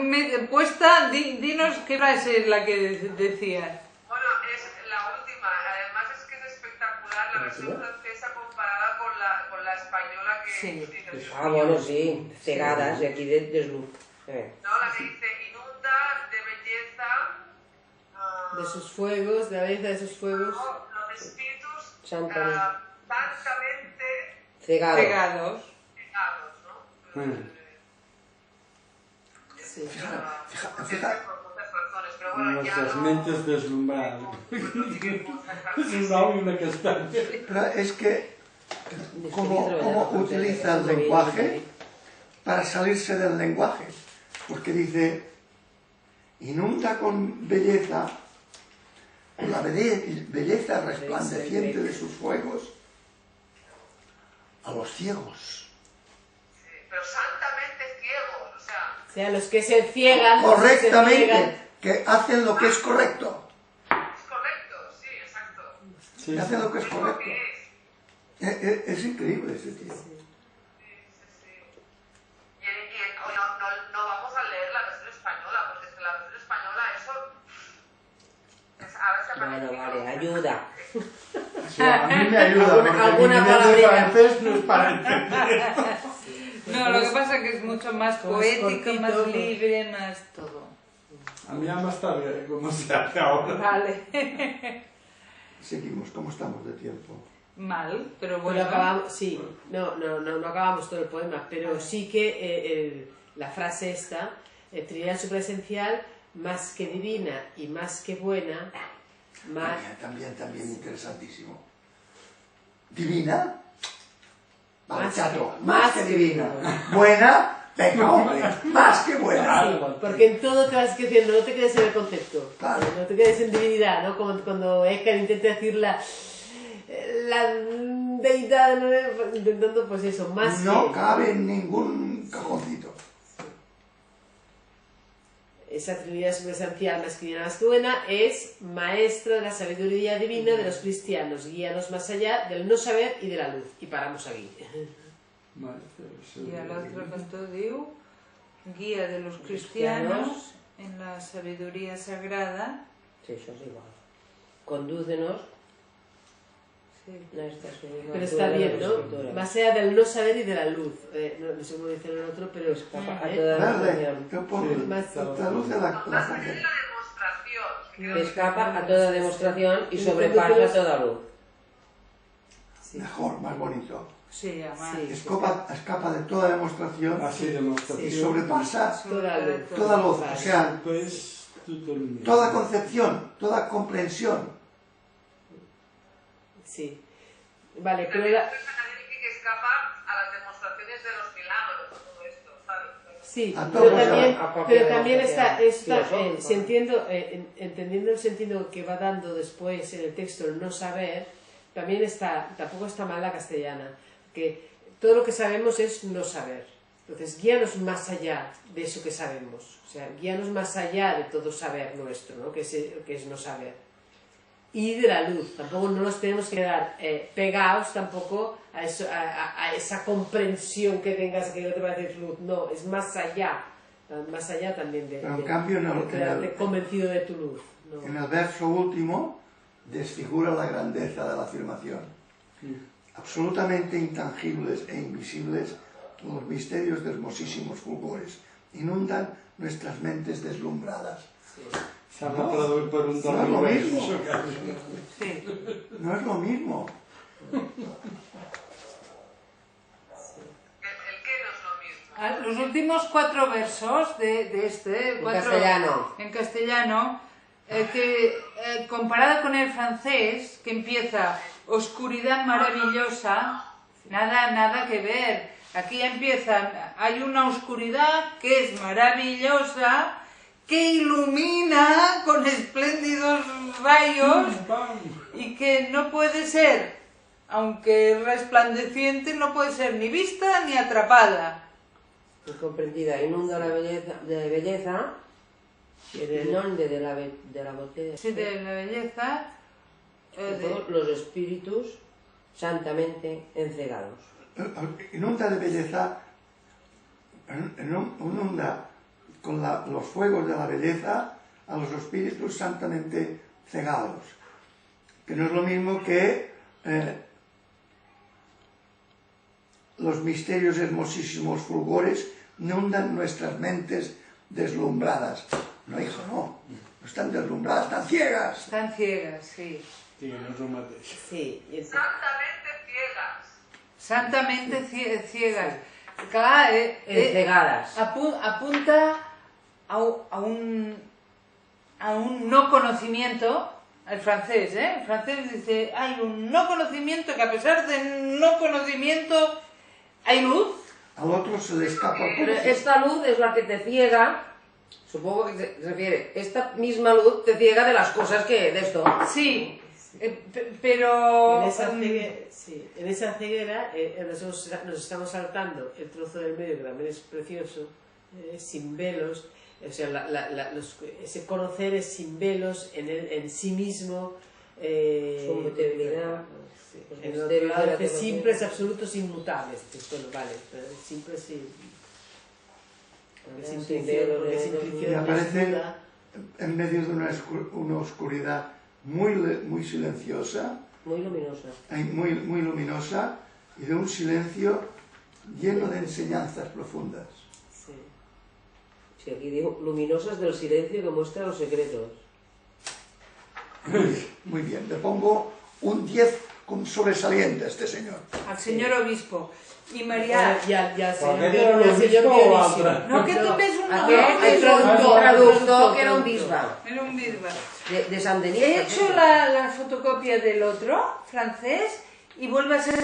puesta, dinos qué frase es la que decías. Bueno, es la última. Además es que es espectacular la versión francesa comparada con la española que Sí. dice. Ah, bueno, sí, cegadas, de aquí de luz. No, la que dice inunda de belleza. De sus fuegos, de la belleza de sus fuegos. Los espíritus Santamente. santamente Cegado. Pegados. pegados, ¿no? Sí. Fíjate, Por muchas razones, pero bueno, ya Nuestras no. mentes deslumbradas. Es un lado y una castaña. pero es que cómo utiliza el lenguaje para salirse del lenguaje. Porque dice, inunda con belleza, con la belleza resplandeciente de sus fuegos, a los ciegos. Pero santamente ciegos, o sea, O sea, los que se ciegan. los que se ciegan. Correctamente, que hacen lo que es correcto. es correcto, sí, exacto. Sí, Que hacen lo que es Es lo correcto. que es. Es increíble ese tío. Y no vamos a leer la versión española, porque es que la versión española eso. Ahora se ha Bueno, parecido. vale, ayuda. sí, a mí me ayuda, porque mi alguna nivel de palabrita. francés no es para entender. No, lo que pasa es que es mucho más poético, cortito, más ¿no? libre, más todo. A mí ya más tarde, como se hace ahora. Vale. Seguimos, ¿cómo estamos de tiempo? Mal, pero Bueno, bueno. acabamos, sí, no acabamos todo el poema, pero sí que la frase esta, Trinidad supraesencial, más que divina y más que buena, más... También interesantísimo. ¿Divina? Vale, Más chato, que- más que divina. Buena, venga, hombre, más que buena. Sí, porque en todo te vas creciendo, no te quedes en el concepto, Claro. no te quedes en divinidad, ¿no? Como cuando Eckhart intenta decir la deidad, ¿no? Intentando pues eso, más No que... cabe en ningún cajoncito. Esa Trinidad supraesencial más que divina, más que buena, es maestra de la sabiduría divina de los cristianos, guíanos más allá del no saber y de la luz. Y paramos aquí. Y al otro cantó diu, guía de los cristianos en la sabiduría sagrada. Sí, eso es igual. Condúcenos. Sí. No estás conmigo, Pero tú está eres bien, la ¿no? escritora. Más allá del no saber y de la luz. No sé cómo dice el otro, pero es A ¿eh? toda Dale, demostración. que pon- Más- traduce la Más allá frase. de la demostración. Que escapa a toda demostración y Y sobrepasa conducenos- toda luz. Sí. Mejor, más bonito. Sí, además. Sí. Escapa de toda demostración Así y demostración. sobrepasa Toda luz. toda luz. O sea, Pues, totalmente. toda concepción, toda comprensión. Sí. Vale, pero También la... añadir que escapa a las demostraciones de los milagros, todo esto, ¿sabes? Sí, A pero todos, también, a cualquier pero también está, demostración filosófica. si entendiendo el sentido que va dando después en el texto el no saber, también tampoco está mal la castellana, que todo lo que sabemos es no saber. Entonces, guíanos más allá de eso que sabemos, o sea, guíanos más allá de todo saber nuestro, ¿no? que es no saber. Y de la luz, tampoco no nos tenemos que quedar pegados tampoco a esa comprensión que tengas que no te va a decir luz, no, es más allá también de, Pero en cambio de quedarte convencido de tu luz. ¿no? En el verso último desfigura la grandeza de la afirmación. Absolutamente intangibles e invisibles, los misterios de hermosísimos fulgores inundan nuestras mentes deslumbradas. Se ha matado por un No es lo mismo. Sí. No es lo mismo. ¿El qué no es lo mismo? Los últimos 4 versos de este, En 4 castellano. en castellano, comparado con el francés, que empieza oscuridad maravillosa, nada que ver. Aquí ya empiezan, hay una oscuridad que es maravillosa, que ilumina con espléndidos rayos y que no puede ser, aunque resplandeciente, no puede ser ni vista ni atrapada. Incomprendida, inunda la belleza, de belleza, inonde de la botella. Sí, de la belleza. Todos los espíritus santamente encegados. Inunda de belleza, inunda con los fuegos de la belleza a los espíritus santamente cegados, que no es lo mismo que los misterios hermosísimos fulgores inundan nuestras mentes deslumbradas. No, hijo, no están deslumbradas, están ciegas. Están ciegas, sí. Tiene un mateix. Sí, y Santamente ciegas. Santamente ciegas. Clar, Encegadas. apunta a un no conocimiento, el francés, El francés dice, hay un no conocimiento que a pesar de no conocimiento hay luz. Al otro se le escapa Pero por esta luz es la que te ciega, supongo que se refiere, esta misma luz te ciega de las cosas que de esto. Sí, pero... en esa ceguera nos estamos saltando el trozo del medio, que también es precioso, sin velos, o sea, ese conocer es sin velos en sí mismo, Su mutabilidad, los en otro misterios lado de la dice teología. simples, absolutos, inmutables. Pues bueno, vale, pero simples sí. Porque Sin simplicidad, velos, porque los simplicidad Y aparece desnuda. en medio de una oscuridad muy silenciosa, Muy luminosa. muy luminosa, y de un silencio lleno de enseñanzas profundas. Sí. Sí, aquí digo, luminosas del silencio que muestra los secretos. Muy bien, le pongo un 10 con sobresaliente a este señor. Al señor obispo. Y María... Ya, ¿Por qué señor, no lo el señor mismo o Dionisio. otra? No, que tú ves un Aquí nombre. hay traductor que era un bisba. Era un bisba. De Saint Denis. He hecho la fotocopia del otro, francés, y vuelve a ser